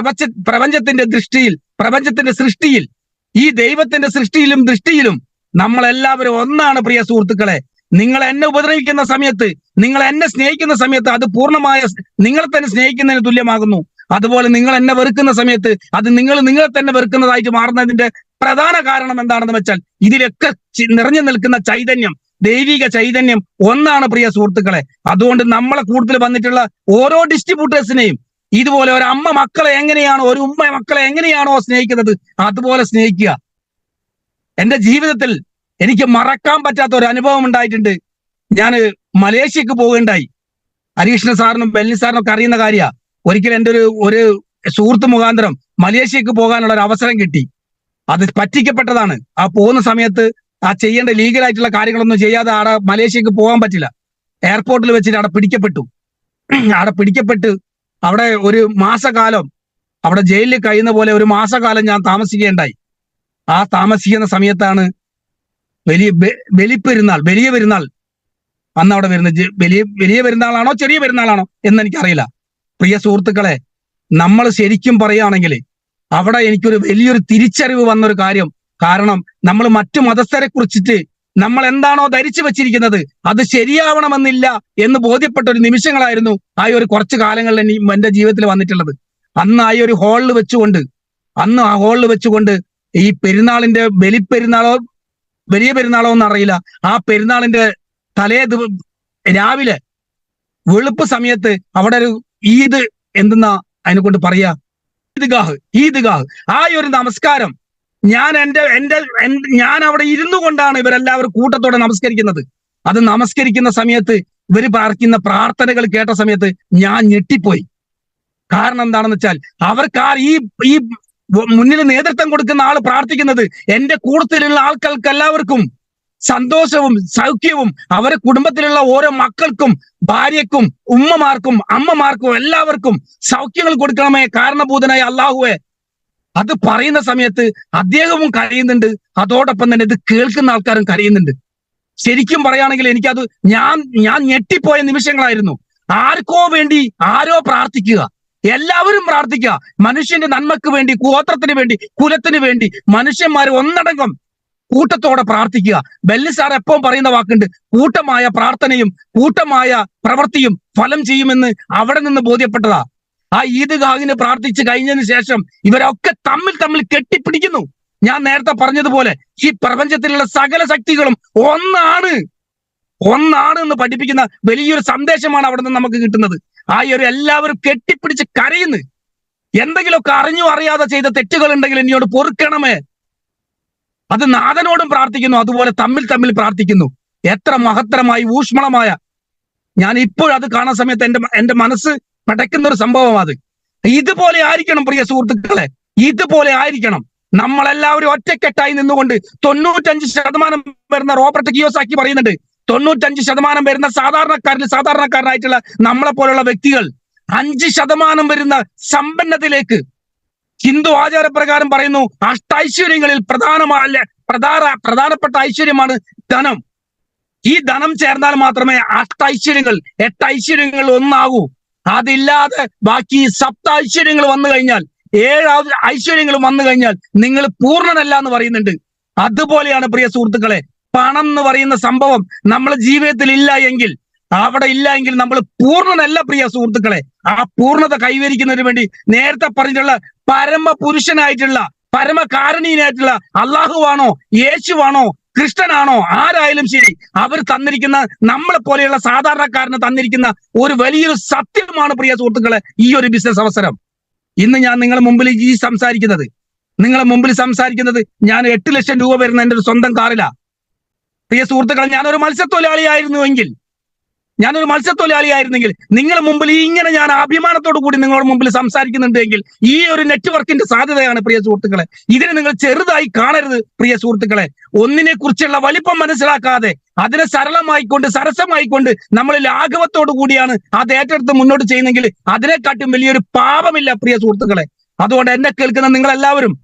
പ്രപഞ്ചത്തിന്റെ ദൃഷ്ടിയിൽ, പ്രപഞ്ചത്തിന്റെ സൃഷ്ടിയിൽ, ഈ ദൈവത്തിന്റെ സൃഷ്ടിയിലും ദൃഷ്ടിയിലും നമ്മളെല്ലാവരും ഒന്നാണ് പ്രിയ സുഹൃത്തുക്കളെ. നിങ്ങൾ എന്നെ ഉപദ്രവിക്കുന്ന സമയത്ത്, നിങ്ങൾ എന്നെ സ്നേഹിക്കുന്ന സമയത്ത് അത് പൂർണ്ണമായ നിങ്ങളെ തന്നെ സ്നേഹിക്കുന്നതിന് തുല്യമാകുന്നു. അതുപോലെ നിങ്ങൾ എന്നെ വെറുക്കുന്ന സമയത്ത് അത് നിങ്ങളെ തന്നെ വെറുക്കുന്നതായിട്ട് മാറുന്നതിന്റെ പ്രധാന കാരണം എന്താണെന്ന് വെച്ചാൽ ഇതിലൊക്കെ നിറഞ്ഞു നിൽക്കുന്ന ചൈതന്യം, ദൈവിക ചൈതന്യം ഒന്നാണ് പ്രിയ സുഹൃത്തുക്കളെ. അതുകൊണ്ട് നമ്മളെ കൂടുതൽ വന്നിട്ടുള്ള ഓരോ ഡിസ്ട്രിബ്യൂട്ടേഴ്സിനെയും ഇതുപോലെ ഒരു അമ്മ മക്കളെ എങ്ങനെയാണോ, ഒരു ഉമ്മ മക്കളെ എങ്ങനെയാണോ സ്നേഹിക്കുന്നത് അതുപോലെ സ്നേഹിക്കുക. എന്റെ ജീവിതത്തിൽ എനിക്ക് മറക്കാൻ പറ്റാത്ത ഒരു അനുഭവം ഉണ്ടായിട്ടുണ്ട്. ഞാൻ മലേഷ്യക്ക് പോവുകയുണ്ടായി. ഹരീഷ്ണ സാറിനും ബെല്ലി സാറിനും ഒക്കെ അറിയുന്ന കാര്യ. ഒരിക്കലും എൻ്റെ ഒരു സുഹൃത്ത് മുഖാന്തരം മലേഷ്യക്ക് പോകാനുള്ള ഒരു അവസരം കിട്ടി. അത് പറ്റിക്കപ്പെട്ടതാണ്. ആ പോകുന്ന സമയത്ത് ആ ചെയ്യേണ്ട ലീഗലായിട്ടുള്ള കാര്യങ്ങളൊന്നും ചെയ്യാതെ അവിടെ മലേഷ്യക്ക് പോകാൻ പറ്റില്ല. എയർപോർട്ടിൽ വെച്ചിട്ട് അവിടെ പിടിക്കപ്പെട്ട് അവിടെ ഒരു മാസക്കാലം അവിടെ ജയിലിൽ കഴിയുന്ന പോലെ ഒരു മാസക്കാലം ഞാൻ താമസിക്കുകയുണ്ടായി. ആ താമസിക്കുന്ന സമയത്താണ് വലിയ പെരുന്നാൾ അന്ന് അവിടെ വരുന്നത്. വലിയ പെരുന്നാളാണോ ചെറിയ പെരുന്നാളാണോ എന്ന് എനിക്കറിയില്ല. പ്രിയ സുഹൃത്തുക്കളെ, നമ്മൾ ശരിക്കും പറയുകയാണെങ്കിൽ അവിടെ എനിക്കൊരു വലിയൊരു തിരിച്ചറിവ് വന്നൊരു കാര്യം. കാരണം നമ്മൾ മറ്റു മതസ്ഥരെ കുറിച്ചിട്ട് നമ്മൾ എന്താണോ ധരിച്ചു വെച്ചിരിക്കുന്നത് അത് ശരിയാവണമെന്നില്ല എന്ന് ബോധ്യപ്പെട്ട ഒരു നിമിഷങ്ങളായിരുന്നു ആ ഒരു കുറച്ചു കാലങ്ങളിൽ എന്റെ ജീവിതത്തിൽ വന്നിട്ടുള്ളത്. അന്ന് ആ ഒരു അന്ന് ആ ഹോളിൽ വെച്ചുകൊണ്ട് ഈ പെരുന്നാളിന്റെ വലിയ പെരുന്നാളോ എന്നറിയില്ല, ആ പെരുന്നാളിന്റെ രാവിലെ വെളുപ്പ് സമയത്ത് അവിടെ ഒരു ഈദ് എന്തെന്നാ അതിനെ കൊണ്ട് പറയാ, ഈദ്ഗാഹ് ആ ഒരു നമസ്കാരം ഞാൻ അവിടെ ഇരുന്നു കൊണ്ടാണ് ഇവരെല്ലാവരും കൂട്ടത്തോടെ നമസ്കരിക്കുന്നത്. അത് നമസ്കരിക്കുന്ന സമയത്ത് ഇവർ പ്രാർത്ഥിക്കുന്ന പ്രാർത്ഥനകൾ കേട്ട സമയത്ത് ഞാൻ ഞെട്ടിപ്പോയി. കാരണം എന്താണെന്ന് വെച്ചാൽ അവർക്ക് ഈ മുന്നിൽ നേതൃത്വം കൊടുക്കുന്ന ആള് പ്രാർത്ഥിക്കുന്നത് എന്റെ കൂട്ടത്തിലുള്ള ആൾക്കാർക്ക് എല്ലാവർക്കും സന്തോഷവും സൗഖ്യവും അവരെ കുടുംബത്തിലുള്ള ഓരോ മക്കൾക്കും ഭാര്യക്കും ഉമ്മമാർക്കും അമ്മമാർക്കും എല്ലാവർക്കും സൗഖ്യങ്ങൾ കൊടുക്കണമേ കാരണഭൂതനായ അള്ളാഹുവെ. അത് പറയുന്ന സമയത്ത് അദ്ദേഹവും കരയുന്നുണ്ട്, അതോടൊപ്പം തന്നെ ഇത് കേൾക്കുന്ന ആൾക്കാരും കരയുന്നുണ്ട്. ശരിക്കും പറയുകയാണെങ്കിൽ എനിക്കത് ഞാൻ ഞെട്ടിപ്പോയ നിമിഷങ്ങളായിരുന്നു. ആർക്കോ വേണ്ടി ആരോ പ്രാർത്ഥിക്കുക, എല്ലാവരും പ്രാർത്ഥിക്കുക. മനുഷ്യന്റെ നന്മക്ക് വേണ്ടി, ഗോത്രത്തിന് വേണ്ടി, കുലത്തിന് വേണ്ടി മനുഷ്യന്മാർ ഒന്നടങ്കം കൂട്ടത്തോടെ പ്രാർത്ഥിക്കുക. ബെല്ലി സാർ എപ്പോഴും പറയുന്ന വാക്കുണ്ട്, കൂട്ടമായ പ്രാർത്ഥനയും കൂട്ടമായ പ്രവൃത്തിയും ഫലം ചെയ്യുമെന്ന് അവിടെ നിന്ന് ബോധ്യപ്പെട്ടതാ. ആ ഈദ്ഗാഹിന് പ്രാർത്ഥിച്ചു കഴിഞ്ഞതിന് ശേഷം ഇവരൊക്കെ തമ്മിൽ കെട്ടിപ്പിടിക്കുന്നു. ഞാൻ നേരത്തെ പറഞ്ഞതുപോലെ ഈ പ്രപഞ്ചത്തിലുള്ള സകല ശക്തികളും ഒന്നാണ് എന്ന് പഠിപ്പിക്കുന്ന വലിയൊരു സന്ദേശമാണ് അവിടെ നിന്ന് നമുക്ക് കിട്ടുന്നത്. ആ ഒരു എല്ലാവരും കെട്ടിപ്പിടിച്ച് കരയുന്നു. എന്തെങ്കിലുമൊക്കെ അറിഞ്ഞോ അറിയാതെ ചെയ്ത തെറ്റുകൾ ഉണ്ടെങ്കിൽ എന്നോട് പൊറുക്കണമേ. അത് നാഥനോടും പ്രാർത്ഥിക്കുന്നു, അതുപോലെ തമ്മിൽ പ്രാർത്ഥിക്കുന്നു. എത്ര മഹത്തരമായി ഊഷ്മളമായ, ഞാൻ ഇപ്പോഴും അത് കാണുന്ന സമയത്ത് എന്റെ മനസ്സ് പടയ്ക്കുന്ന ഒരു സംഭവം. അത് ഇതുപോലെ ആയിരിക്കണം പ്രിയ സുഹൃത്തുക്കളെ, ഇതുപോലെ ആയിരിക്കണം. നമ്മളെല്ലാവരും ഒറ്റക്കെട്ടായി നിന്നുകൊണ്ട് 95% വരുന്ന റോബർട്ട് കിയോസാക്കി പറയുന്നുണ്ട്, 95% വരുന്ന സാധാരണക്കാരനായിട്ടുള്ള നമ്മളെ പോലുള്ള വ്യക്തികൾ 5% വരുന്ന സമ്പന്നതയിലേക്ക്. ഹിന്ദു ആചാരപ്രകാരം പറയുന്നു അഷ്ടൈശ്വര്യങ്ങളിൽ പ്രധാനപ്പെട്ട ഐശ്വര്യമാണ് ധനം. ഈ ധനം ചേർന്നാൽ മാത്രമേ 8 ഐശ്വര്യങ്ങൾ ഒന്നാകൂ. അതില്ലാതെ ബാക്കി 7 ഐശ്വര്യങ്ങൾ വന്നു കഴിഞ്ഞാൽ, 7 ഐശ്വര്യങ്ങൾ വന്നു കഴിഞ്ഞാൽ നിങ്ങൾ പൂർണ്ണനല്ല എന്ന് പറയുന്നുണ്ട്. അതുപോലെയാണ് പ്രിയ സുഹൃത്തുക്കളെ, പണം എന്ന് പറയുന്ന സംഭവം നമ്മളെ ജീവിതത്തിൽ ഇല്ല എങ്കിൽ നമ്മൾ പൂർണ്ണനല്ല പ്രിയ സുഹൃത്തുക്കളെ. ആ പൂർണ്ണത കൈവരിക്കുന്നതിന് വേണ്ടി നേരത്തെ പറഞ്ഞിട്ടുള്ള പരമപുരുഷനായിട്ടുള്ള പരമകാരണീയനായിട്ടുള്ള അള്ളാഹുവാണോ യേശുവാണോ കൃഷ്ണനാണോ ആരായാലും ശരി, അവർ തന്നിരിക്കുന്ന നമ്മളെ പോലെയുള്ള സാധാരണക്കാരന് തന്നിരിക്കുന്ന ഒരു വലിയൊരു സത്യമാണ് പ്രിയ സുഹൃത്തുക്കളെ ഈ ഒരു ബിസിനസ് അവസരം. ഇന്ന് ഞാൻ നിങ്ങളുടെ മുമ്പിൽ സംസാരിക്കുന്നത് ഞാൻ 8 ലക്ഷം രൂപ വരുന്ന എൻ്റെ ഒരു സ്വന്തം കാറിലാ. പ്രിയ സുഹൃത്തുക്കളെ, ഞാനൊരു മത്സ്യത്തൊഴിലാളിയായിരുന്നെങ്കിൽ നിങ്ങളുടെ മുമ്പിൽ ഇങ്ങനെ ഞാൻ അഭിമാനത്തോടു കൂടി നിങ്ങളുടെ മുമ്പിൽ സംസാരിക്കുന്നുണ്ടെങ്കിൽ ഈ ഒരു നെറ്റ്വർക്കിന്റെ സാധ്യതയാണ് പ്രിയ സുഹൃത്തുക്കളെ. ഇതിനെ നിങ്ങൾ ചെറുതായി കാണരുത് പ്രിയ സുഹൃത്തുക്കളെ. ഒന്നിനെ കുറിച്ചുള്ള വലിപ്പം മനസ്സിലാക്കാതെ അതിനെ സരസമായിക്കൊണ്ട് നമ്മൾ ലാഘവത്തോടു കൂടിയാണ് അത് ഏറ്റെടുത്ത് മുന്നോട്ട് ചെയ്യുന്നെങ്കിൽ അതിനെക്കാട്ടും വലിയൊരു പാപമില്ല പ്രിയ സുഹൃത്തുക്കളെ. അതുകൊണ്ട് എന്നെ കേൾക്കുന്ന നിങ്ങളെല്ലാവരും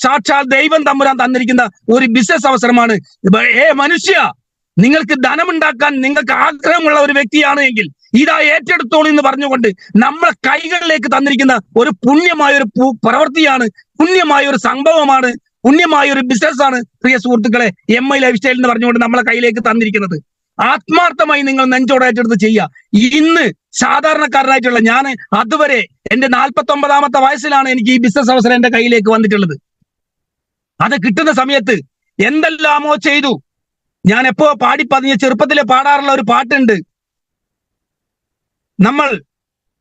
സാക്ഷാൽ ദൈവം തമ്പുരാൻ തന്നിരിക്കുന്ന ഒരു ബിസിനസ് അവസരമാണ്. മനുഷ്യ, നിങ്ങൾക്ക് ധനമുണ്ടാക്കാൻ നിങ്ങൾക്ക് ആഗ്രഹമുള്ള ഒരു വ്യക്തിയാണ് എങ്കിൽ ഇതാ ഏറ്റെടുത്തോളൂ എന്ന് പറഞ്ഞുകൊണ്ട് നമ്മളെ കൈകളിലേക്ക് തന്നിരിക്കുന്ന ഒരു പുണ്യമായ ഒരു പ്രവൃത്തിയാണ്, പുണ്യമായ ഒരു സംഭവമാണ്, പുണ്യമായ ഒരു ബിസിനസ്സാണ് പ്രിയ സുഹൃത്തുക്കളെ MI ലൈഫ് സ്റ്റൈൽ എന്ന് പറഞ്ഞുകൊണ്ട് നമ്മളെ കയ്യിലേക്ക് തന്നിരിക്കുന്നത്. ആത്മാർത്ഥമായി നിങ്ങൾ നെഞ്ചോടെ ഏറ്റെടുത്ത് ചെയ്യുക. ഇന്ന് സാധാരണക്കാരനായിട്ടുള്ള ഞാൻ, അതുവരെ എന്റെ 49ാമത്തെ വയസ്സിലാണ് എനിക്ക് ഈ ബിസിനസ് അവസരം എന്റെ കയ്യിലേക്ക് വന്നിട്ടുള്ളത്. അത് കിട്ടുന്ന സമയത്ത് എന്തെല്ലാമോ ചെയ്തു. ഞാൻ എപ്പോ പാടിപ്പതിഞ്ഞ ചെറുപ്പത്തിലെ പാടാറുള്ള ഒരു പാട്ടുണ്ട്, നമ്മൾ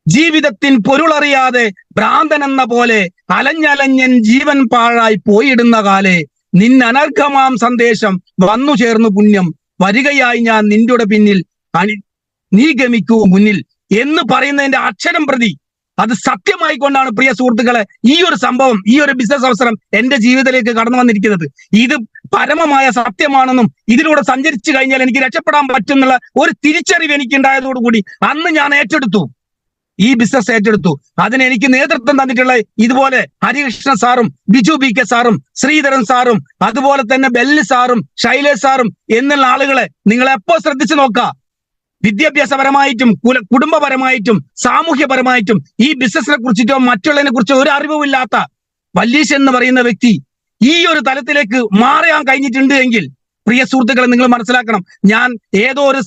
ജീവിതത്തിൻ പൊരുളറിയാതെ ഭ്രാന്തൻ എന്ന പോലെ അലഞ്ഞലഞ്ഞൻ ജീവൻ പാഴായി പോയിടുന്ന കാലേ നിന്നനർഘമാം സന്ദേശം വന്നു ചേർന്നു പുണ്യം വരികയായി ഞാൻ നിന്റെ പിന്നിൽ നീ ഗമിക്കൂ മുന്നിൽ എന്ന് പറയുന്നതിന്റെ അക്ഷരം പ്രതി അത് സത്യമായി കൊണ്ടാണ് പ്രിയ സുഹൃത്തുക്കളെ ഈ ഒരു സംഭവം, ഈ ഒരു ബിസിനസ് അവസരം എന്റെ ജീവിതത്തിലേക്ക് കടന്നു വന്നിരിക്കുന്നത്. ഇത് പരമമായ സത്യമാണെന്നും ഇതിലൂടെ സഞ്ചരിച്ചു കഴിഞ്ഞാൽ എനിക്ക് രക്ഷപ്പെടാൻ പറ്റുന്നുള്ള ഒരു തിരിച്ചറിവ് എനിക്ക് ഉണ്ടായതോടുകൂടി അന്ന് ഞാൻ ഏറ്റെടുത്തു, ഈ ബിസിനസ് ഏറ്റെടുത്തു. അതിന് എനിക്ക് നേതൃത്വം തന്നിട്ടുള്ള ഇതുപോലെ ഹരികൃഷ്ണ സാറും ബിജു BK സാറും ശ്രീധരൻ സാറും അതുപോലെ തന്നെ ബെല്ല് സാറും ശൈലേഷ് സാറും എന്നുള്ള ആളുകളെ നിങ്ങൾ എപ്പോ ശ്രദ്ധിച്ചു നോക്കുക. വിദ്യാഭ്യാസപരമായിട്ടും കുടുംബപരമായിട്ടും സാമൂഹ്യപരമായിട്ടും ഈ ബിസിനസിനെ കുറിച്ചിട്ടോ മറ്റുള്ളതിനെ കുറിച്ചോ ഒരു അറിവുമില്ലാത്ത വല്ലീഷ് എന്ന് പറയുന്ന വ്യക്തി ഈ ഒരു തലത്തിലേക്ക് മാറിയാൻ കഴിഞ്ഞിട്ടുണ്ട് എങ്കിൽ പ്രിയ സുഹൃത്തുക്കളെ നിങ്ങൾ മനസ്സിലാക്കണം. ഞാൻ ഏതോ ഒരു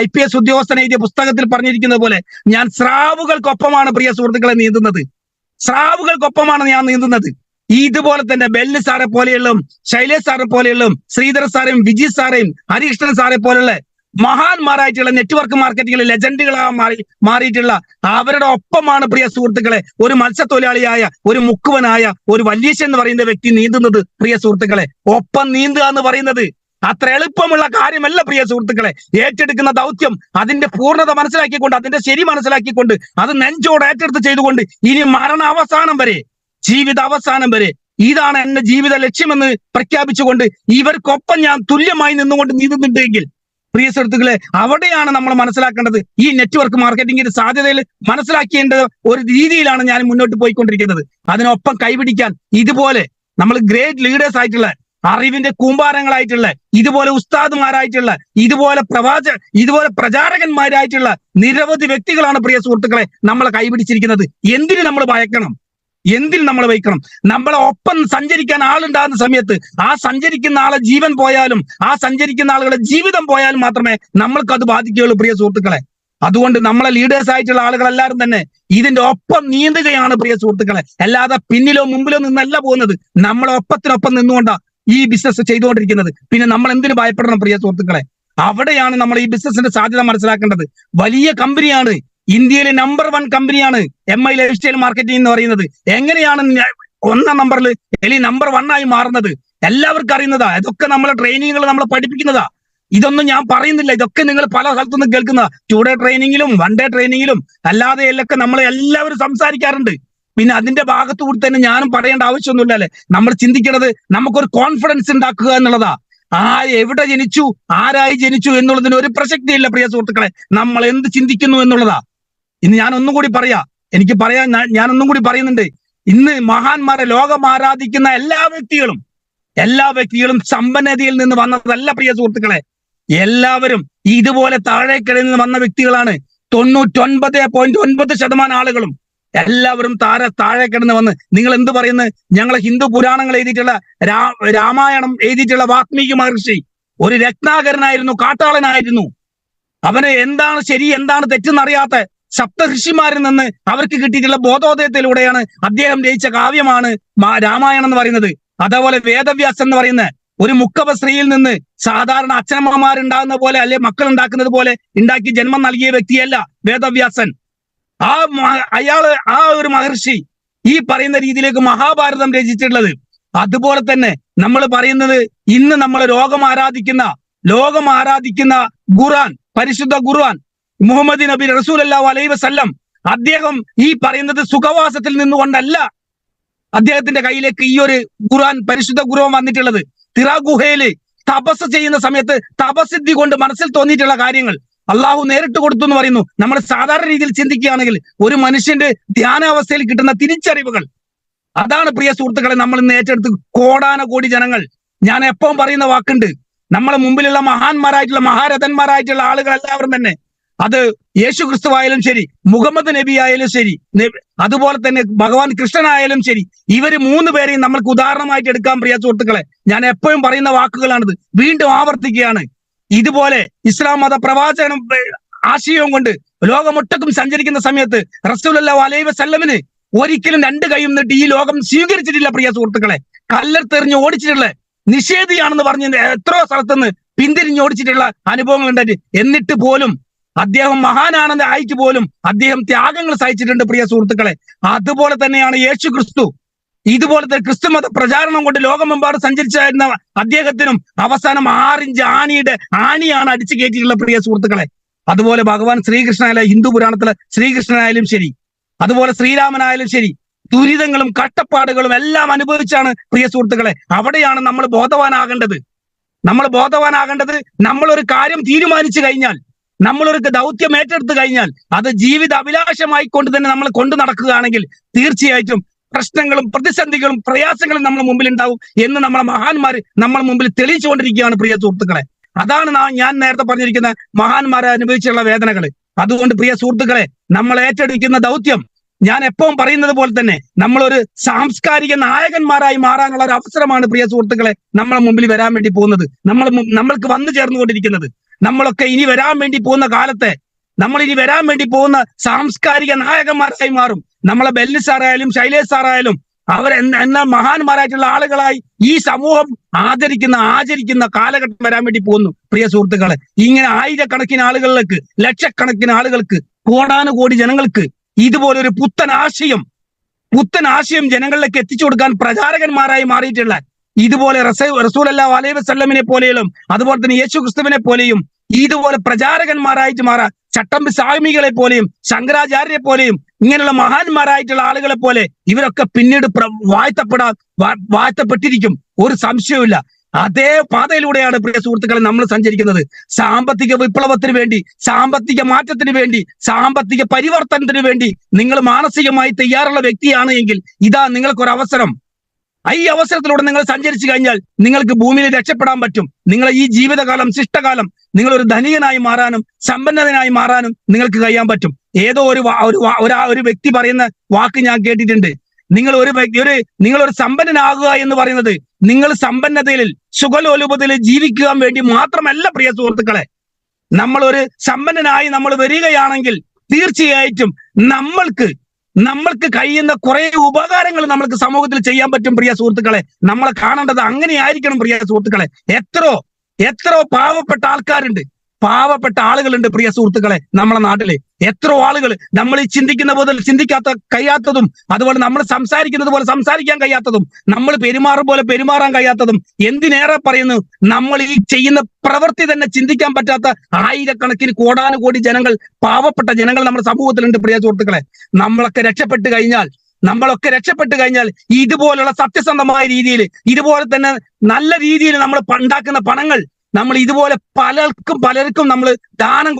IPS ഉദ്യോഗസ്ഥൻ എഴുതിയ പുസ്തകത്തിൽ പറഞ്ഞിരിക്കുന്നത് പോലെ ഞാൻ സ്രാവുകൾക്കൊപ്പമാണ് പ്രിയ സുഹൃത്തുക്കളെ നീന്തുന്നത്, സ്രാവുകൾക്കൊപ്പമാണ് ഞാൻ നീന്തുന്നത്. ഇതുപോലെ തന്നെ ബെല്ല് സാറെ പോലെയുള്ളതും ശൈലേഷ് സാറെ പോലെയുള്ളതും ശ്രീധര സാറേയും വിജി സാറേയും ഹരികൃഷ്ണൻ സാറെ പോലുള്ള മഹാന്മാരായിട്ടുള്ള നെറ്റ്വർക്ക് മാർക്കറ്റിംഗിലെ ലെജൻഡുകളായി മാറിയിട്ടുള്ള അവരുടെ ഒപ്പമാണ് പ്രിയ സുഹൃത്തുക്കളെ ഒരു മത്സ്യത്തൊഴിലാളിയായ ഒരു മുക്കുവനായ ഒരു വല്ലീശൻ എന്ന് പറയുന്ന വ്യക്തി നീന്തുന്നത്. പ്രിയ സുഹൃത്തുക്കളെ, ഒപ്പം നീന്തുക എന്ന് പറയുന്നത് അത്ര എളുപ്പമുള്ള കാര്യമല്ല പ്രിയ സുഹൃത്തുക്കളെ. ഏറ്റെടുക്കുന്ന ദൗത്യം അതിന്റെ പൂർണ്ണത മനസ്സിലാക്കിക്കൊണ്ട്, അതിന്റെ ശരി മനസ്സിലാക്കിക്കൊണ്ട്, അത് നെഞ്ചോട് ഏറ്റെടുത്ത് ചെയ്തുകൊണ്ട് ഇനി മരണാവസാനം വരെ, ജീവിത അവസാനം വരെ ഇതാണ് എന്റെ ജീവിത ലക്ഷ്യമെന്ന് പ്രഖ്യാപിച്ചുകൊണ്ട് ഇവർക്കൊപ്പം ഞാൻ തുല്യമായി നിന്നുകൊണ്ട് നീന്തുന്നുണ്ടെങ്കിൽ പ്രിയ സുഹൃത്തുക്കളെ, അവിടെയാണ് നമ്മൾ മനസ്സിലാക്കേണ്ടത്. ഈ നെറ്റ്വർക്ക് മാർക്കറ്റിംഗിന്റെ സാധ്യതയിൽ മനസ്സിലാക്കേണ്ട ഒരു രീതിയിലാണ് ഞാൻ മുന്നോട്ട് പോയിക്കൊണ്ടിരിക്കുന്നത്. അതിനൊപ്പം കൈപിടിക്കാൻ ഇതുപോലെ നമ്മൾ ഗ്രേറ്റ് ലീഡേഴ്സ് ആയിട്ടുള്ള, അറിവിന്റെ കൂമ്പാരങ്ങളായിട്ടുള്ള, ഇതുപോലെ ഉസ്താദുമാരായിട്ടുള്ള, ഇതുപോലെ പ്രചാരകന്മാരായിട്ടുള്ള നിരവധി വ്യക്തികളാണ് പ്രിയ സുഹൃത്തുക്കളെ നമ്മളെ കൈപിടിച്ചിരിക്കുന്നത്. എന്തിന് നമ്മൾ ഭയക്കണം? എന്തിന് നമ്മൾ വയ്ക്കണം? നമ്മളെ ഒപ്പം സഞ്ചരിക്കാൻ ആളുണ്ടാകുന്ന സമയത്ത് ആ സഞ്ചരിക്കുന്ന ആളെ ജീവൻ പോയാലും, ആ സഞ്ചരിക്കുന്ന ആളുകളുടെ ജീവിതം പോയാലും മാത്രമേ നമ്മൾക്ക് അത് ബാധിക്കുകയുള്ളൂ പ്രിയ സുഹൃത്തുക്കളെ. അതുകൊണ്ട് നമ്മളെ ലീഡേഴ്സ് ആയിട്ടുള്ള ആളുകളെല്ലാവരും തന്നെ ഇതിന്റെ ഒപ്പം നീന്തുകയാണ് പ്രിയ സുഹൃത്തുക്കളെ. അല്ലാതെ പിന്നിലോ മുമ്പിലോ നിന്നല്ല പോകുന്നത്, നമ്മളെ ഒപ്പത്തിനൊപ്പം നിന്നുകൊണ്ടാ ഈ ബിസിനസ് ചെയ്തുകൊണ്ടിരിക്കുന്നത്. പിന്നെ നമ്മൾ എന്തിനു ഭയപ്പെടണം പ്രിയ സുഹൃത്തുക്കളെ? അവിടെയാണ് നമ്മൾ ഈ ബിസിനസിന്റെ സാധ്യത മനസ്സിലാക്കേണ്ടത്. വലിയ കമ്പനിയാണ്, ഇന്ത്യയിലെ നമ്പർ 1 കമ്പനിയാണ് MI ലൈഫ് സ്റ്റൈൽ മാർക്കറ്റിംഗ് എന്ന് പറയുന്നത്. എങ്ങനെയാണ് 1ാം നമ്പറിൽ അല്ലെങ്കിൽ നമ്പർ 1 ആയി മാറുന്നത്? എല്ലാവർക്കും അറിയുന്നതാ. ഇതൊക്കെ നമ്മളെ ട്രെയിനിങ്ങുകൾ നമ്മളെ പഠിപ്പിക്കുന്നതാ. ഇതൊന്നും ഞാൻ പറയുന്നില്ല, ഇതൊക്കെ നിങ്ങൾ പല സ്ഥലത്തുനിന്ന് കേൾക്കുന്ന 2 ഡേ ട്രെയിനിങ്ങിലും 1 ഡേ ട്രെയിനിങ്ങിലും അല്ലാതെ എല്ലൊക്കെ നമ്മൾ എല്ലാവരും സംസാരിക്കാറുണ്ട്. പിന്നെ അതിന്റെ ഭാഗത്തു കൂടി തന്നെ ഞാനും പറയേണ്ട ആവശ്യമൊന്നുമില്ല അല്ലെ. നമ്മൾ ചിന്തിക്കുന്നത് നമുക്കൊരു കോൺഫിഡൻസ് ഉണ്ടാക്കുക എന്നുള്ളതാ. എവിടെ ജനിച്ചു, ആരായി ജനിച്ചു എന്നുള്ളതിന് ഒരു പ്രസക്തിയില്ല പ്രിയ സുഹൃത്തുക്കളെ. നമ്മൾ എന്ത് ചിന്തിക്കുന്നു എന്നുള്ളതാ. ഇന്ന് ഞാൻ ഒന്നും കൂടി ഞാൻ ഒന്നും കൂടി പറയുന്നുണ്ട്. ഇന്ന് മഹാന്മാരെ ലോകം ആരാധിക്കുന്ന എല്ലാ വ്യക്തികളും സമ്പന്നതയിൽ നിന്ന് വന്നതല്ല പ്രിയ സുഹൃത്തുക്കളെ. എല്ലാവരും ഇതുപോലെ താഴേക്കിടയിൽ നിന്ന് വന്ന വ്യക്തികളാണ്. 99.9% ആളുകളും എല്ലാവരും താഴെ കിടന്ന് വന്ന് നിങ്ങൾ എന്ത് പറയുന്നത്? ഞങ്ങളെ ഹിന്ദു പുരാണങ്ങൾ എഴുതിയിട്ടുള്ള രാമായണം എഴുതിയിട്ടുള്ള വാത്മീകി മഹർഷി ഒരു രത്നാകരനായിരുന്നു, കാട്ടാളനായിരുന്നു. അവന് എന്താണ് ശരി എന്താണ് തെറ്റെന്നറിയാത്ത സപ്തഋഷിമാരിൽ നിന്ന് അവർക്ക് കിട്ടിയിട്ടുള്ള ബോധോദയത്തിലൂടെയാണ് അദ്ദേഹം രചിച്ച കാവ്യമാണ് രാമായണം എന്ന് പറയുന്നത്. അതേപോലെ വേദവ്യാസൻ എന്ന് പറയുന്ന ഒരു മുക്കവ സ്ത്രീയിൽ നിന്ന് സാധാരണ അച്ഛനമ്മമാരുണ്ടാകുന്ന പോലെ അല്ലെ മക്കൾ ഉണ്ടാക്കുന്നത് പോലെ ഉണ്ടാക്കി ജന്മം നൽകിയ വ്യക്തിയല്ല വേദവ്യാസൻ. ആ ഒരു മഹർഷി ഈ പറയുന്ന രീതിയിലേക്ക് മഹാഭാരതം രചിച്ചിട്ടുള്ളത്. അതുപോലെ തന്നെ നമ്മൾ പറയുന്നത് ഇന്ന് നമ്മൾ ലോകം ആരാധിക്കുന്ന ഖുർആൻ, പരിശുദ്ധ ഖുർആൻ, മുഹമ്മദ് നബി റസൂലുള്ളാഹി അലൈഹി വസല്ലം അദ്ദേഹം ഈ പറയുന്നത് സുഖവാസത്തിൽ നിന്നുകൊണ്ടല്ല അദ്ദേഹത്തിന്റെ കയ്യിലേക്ക് ഈ ഒരു ഖുർആൻ, പരിശുദ്ധ ഖുർആൻ വന്നിട്ടുള്ളത്. തിറാ ഗുഹയില് തപസ് ചെയ്യുന്ന സമയത്ത് തപസിദ്ധി കൊണ്ട് മനസ്സിൽ തോന്നിയിട്ടുള്ള കാര്യങ്ങൾ അള്ളാഹു നേരിട്ട് കൊടുത്തു എന്ന് പറയുന്നു. നമ്മൾ സാധാരണ രീതിയിൽ ചിന്തിക്കുകയാണെങ്കിൽ ഒരു മനുഷ്യന്റെ ധ്യാനാവസ്ഥയിൽ കിട്ടുന്ന തിരിച്ചറിവുകൾ, അതാണ് പ്രിയ സുഹൃത്തുക്കളെ നമ്മൾ ഇന്ന് ഏറ്റെടുത്ത് കോടാനകോടി ജനങ്ങൾ. ഞാൻ എപ്പോഴും പറയുന്ന വാക്കുണ്ട്, നമ്മളെ മുമ്പിലുള്ള മഹാന്മാരായിട്ടുള്ള മഹാരഥന്മാരായിട്ടുള്ള ആളുകൾ എല്ലാവരും തന്നെ, അത് യേശു ക്രിസ്തു ആയാലും ശരി, മുഹമ്മദ് നബി ആയാലും ശരി, അതുപോലെ തന്നെ ഭഗവാൻ കൃഷ്ണനായാലും ശരി, ഇവര് 3 പേരെയും നമ്മൾക്ക് ഉദാഹരണമായിട്ട് എടുക്കാൻ പ്രിയ സുഹൃത്തുക്കളെ. ഞാൻ എപ്പോഴും പറയുന്ന വാക്കുകളാണിത്, വീണ്ടും ആവർത്തിക്കുകയാണ്. ഇതുപോലെ ഇസ്ലാം മത പ്രവാചകനും ആശയവും കൊണ്ട് ലോകമൊട്ടക്കും സഞ്ചരിക്കുന്ന സമയത്ത് റസൂലുള്ളാഹി അലൈഹി വസല്ലമിന് ഒരിക്കലും 2 കൈയും നീട്ടി ഈ ലോകം സ്വീകരിച്ചിട്ടില്ല പ്രിയ സുഹൃത്തുക്കളെ. കല്ലെടുത്തെറിഞ്ഞ് ഓടിച്ചിട്ടുള്ള നിഷേധിയാണെന്ന് പറഞ്ഞ് എത്രയോ സ്ഥലത്തുനിന്ന് പിന്തിരിഞ്ഞ് ഓടിച്ചിട്ടുള്ള അനുഭവങ്ങൾ ഉണ്ടായിട്ട്, എന്നിട്ട് പോലും അദ്ദേഹം മഹാനാണെന്ന് ആയിട്ട് പോലും അദ്ദേഹം ത്യാഗങ്ങൾ സഹിച്ചിട്ടുണ്ട് പ്രിയ സുഹൃത്തുക്കളെ. അതുപോലെ തന്നെയാണ് യേശു ക്രിസ്തു. ഇതുപോലത്തെ ക്രിസ്തുമത പ്രചാരണം കൊണ്ട് ലോകമെമ്പാടും സഞ്ചരിച്ചായിരുന്ന അദ്ദേഹത്തിനും അവസാനം 6 ഇഞ്ച് ആണിയാണ് അടിച്ചു കയറ്റിയിട്ടുള്ള പ്രിയ സുഹൃത്തുക്കളെ. അതുപോലെ ഭഗവാൻ ശ്രീകൃഷ്ണനായാലും ഹിന്ദു പുരാണത്തിലെ ശ്രീകൃഷ്ണനായാലും ശരി, അതുപോലെ ശ്രീരാമനായാലും ശരി, ദുരിതങ്ങളും കഷ്ടപ്പാടുകളും എല്ലാം അനുഭവിച്ചാണ് പ്രിയ സുഹൃത്തുക്കളെ. അവിടെയാണ് നമ്മൾ ബോധവാനാകേണ്ടത്. നമ്മളൊരു കാര്യം തീരുമാനിച്ചു കഴിഞ്ഞാൽ, നമ്മളൊരു ദൗത്യം ഏറ്റെടുത്തു കഴിഞ്ഞാൽ, അത് ജീവിത അഭിലാഷമായി കൊണ്ട് തന്നെ നമ്മൾ കൊണ്ടു നടക്കുകയാണെങ്കിൽ തീർച്ചയായിട്ടും പ്രശ്നങ്ങളും പ്രതിസന്ധികളും പ്രയാസങ്ങളും നമ്മുടെ മുമ്പിൽ ഉണ്ടാവും എന്ന് നമ്മളെ മഹാന്മാര് നമ്മളെ മുമ്പിൽ തെളിയിച്ചുകൊണ്ടിരിക്കുകയാണ് പ്രിയ സുഹൃത്തുക്കളെ. അതാണ് ഞാൻ നേരത്തെ പറഞ്ഞിരിക്കുന്ന മഹാന്മാരെ അനുഭവിച്ചുള്ള വേദനകൾ. അതുകൊണ്ട് പ്രിയ സുഹൃത്തുക്കളെ, നമ്മൾ ഏറ്റെടുക്കുന്ന ദൗത്യം, ഞാൻ എപ്പോഴും പറയുന്നത് പോലെ തന്നെ, നമ്മളൊരു സാംസ്കാരിക നായകന്മാരായി മാറാനുള്ള ഒരു അവസരമാണ് പ്രിയ സുഹൃത്തുക്കളെ നമ്മളെ മുമ്പിൽ വരാൻ വേണ്ടി പോകുന്നത്, നമ്മൾക്ക് വന്നു ചേർന്നുകൊണ്ടിരിക്കുന്നത്. നമ്മളൊക്കെ ഇനി വരാൻ വേണ്ടി പോകുന്ന കാലത്തെ, നമ്മൾ ഇനി വരാൻ വേണ്ടി പോകുന്ന സാംസ്കാരിക നായകന്മാരായി മാറും. നമ്മളെ ബെല്ലി സാറായാലും ശൈലേഷ് സാറായാലും എന്ന മഹാന്മാരായിട്ടുള്ള ആളുകളായി ഈ സമൂഹം ആചരിക്കുന്ന കാലഘട്ടം വരാൻ വേണ്ടി പോകുന്നു പ്രിയ സുഹൃത്തുക്കളെ. ഇങ്ങനെ ആയിരക്കണക്കിന് ആളുകളിലേക്ക്, ലക്ഷക്കണക്കിന് ആളുകൾക്ക്, കോടാനുകോടി ജനങ്ങൾക്ക് ഇതുപോലൊരു പുത്തൻ ആശയം ജനങ്ങളിലേക്ക് എത്തിച്ചു കൊടുക്കാൻ പ്രചാരകന്മാരായി മാറിയിട്ടുള്ള, ഇതുപോലെ റസൂലുള്ളാഹി അലൈഹി വസല്ലമിനെ പോലെയും അതുപോലെ തന്നെ യേശു ക്രിസ്തുവിനെ പോലെയും ഇതുപോലെ പ്രചാരകന്മാരായിട്ട് മാറാൻ, ചട്ടമ്പി സ്വാമികളെ പോലെയും ശങ്കരാചാര്യരെ പോലെയും ഇങ്ങനെയുള്ള മഹാന്മാരായിട്ടുള്ള ആളുകളെ പോലെ ഇവരൊക്കെ പിന്നീട് വാഴ്ത്തപ്പെട്ടിരിക്കും, ഒരു സംശയവുമില്ല. അതേ പാതയിലൂടെയാണ് പ്രിയ സുഹൃത്തുക്കളെ നമ്മൾ സഞ്ചരിക്കുന്നത്. സാമ്പത്തിക വിപ്ലവത്തിന് വേണ്ടി, സാമ്പത്തിക മാറ്റത്തിന് വേണ്ടി, സാമ്പത്തിക പരിവർത്തനത്തിന് വേണ്ടി നിങ്ങൾ മാനസികമായി തയ്യാറുള്ള വ്യക്തിയാണ് എങ്കിൽ ഇതാ നിങ്ങൾക്കൊരു അവസരം. ഈ അവസരത്തിലൂടെ നിങ്ങൾ സഞ്ചരിച്ചു കഴിഞ്ഞാൽ നിങ്ങൾക്ക് ഭൂമിയിൽ രക്ഷപ്പെടാൻ പറ്റും. നിങ്ങളെ ഈ ജീവിതകാലം, ശിഷ്ടകാലം നിങ്ങൾ ഒരു ധനികനായി മാറാനും സമ്പന്നനായി മാറാനും നിങ്ങൾക്ക് കഴിയാൻ പറ്റും. ഏതോ ഒരു വ്യക്തി പറയുന്ന വാക്ക് ഞാൻ കേട്ടിട്ടുണ്ട്. നിങ്ങളൊരു സമ്പന്നനാകുക എന്ന് പറയുന്നത് നിങ്ങൾ സമ്പന്നതയിൽ സുഖലോലുപതയിൽ ജീവിക്കാൻ വേണ്ടി മാത്രമല്ല പ്രിയ സുഹൃത്തുക്കളെ. നമ്മളൊരു സമ്പന്നനായി നമ്മൾ വരികയാണെങ്കിൽ തീർച്ചയായിട്ടും നമ്മൾക്ക് കഴിയുന്ന കുറെ ഉപകാരങ്ങൾ നമ്മൾക്ക് സമൂഹത്തിൽ ചെയ്യാൻ പറ്റും പ്രിയ സുഹൃത്തുക്കളെ. നമ്മളെ കാണേണ്ടത് അങ്ങനെയായിരിക്കണം പ്രിയ സുഹൃത്തുക്കളെ. എത്രയോ പാവപ്പെട്ട ആളുകളുണ്ട് പ്രിയ സുഹൃത്തുക്കളെ നമ്മളെ നാട്ടില്. എത്രയോ ആളുകൾ നമ്മൾ ഈ ചിന്തിക്കുന്ന പോലെ കഴിയാത്തതും, അതുപോലെ നമ്മൾ സംസാരിക്കുന്നത് പോലെ സംസാരിക്കാൻ കഴിയാത്തതും, നമ്മൾ പോലെ പെരുമാറാൻ കഴിയാത്തതും, എന്തിനേറെ പറയുന്നു, നമ്മൾ ഈ ചെയ്യുന്ന പ്രവൃത്തി തന്നെ ചിന്തിക്കാൻ പറ്റാത്ത ആയിരക്കണക്കിന് കോടാനുകോടി ജനങ്ങൾ, പാവപ്പെട്ട ജനങ്ങൾ നമ്മുടെ സമൂഹത്തിലുണ്ട് പ്രിയ സുഹൃത്തുക്കളെ. നമ്മളൊക്കെ രക്ഷപ്പെട്ടു കഴിഞ്ഞാൽ ഇതുപോലുള്ള സത്യസന്ധമായ രീതിയിൽ, ഇതുപോലെ തന്നെ നല്ല രീതിയിൽ നമ്മൾ ഉണ്ടാക്കുന്ന പണങ്ങൾ നമ്മൾ ഇതുപോലെ പലർക്കും നമ്മൾ ദാനം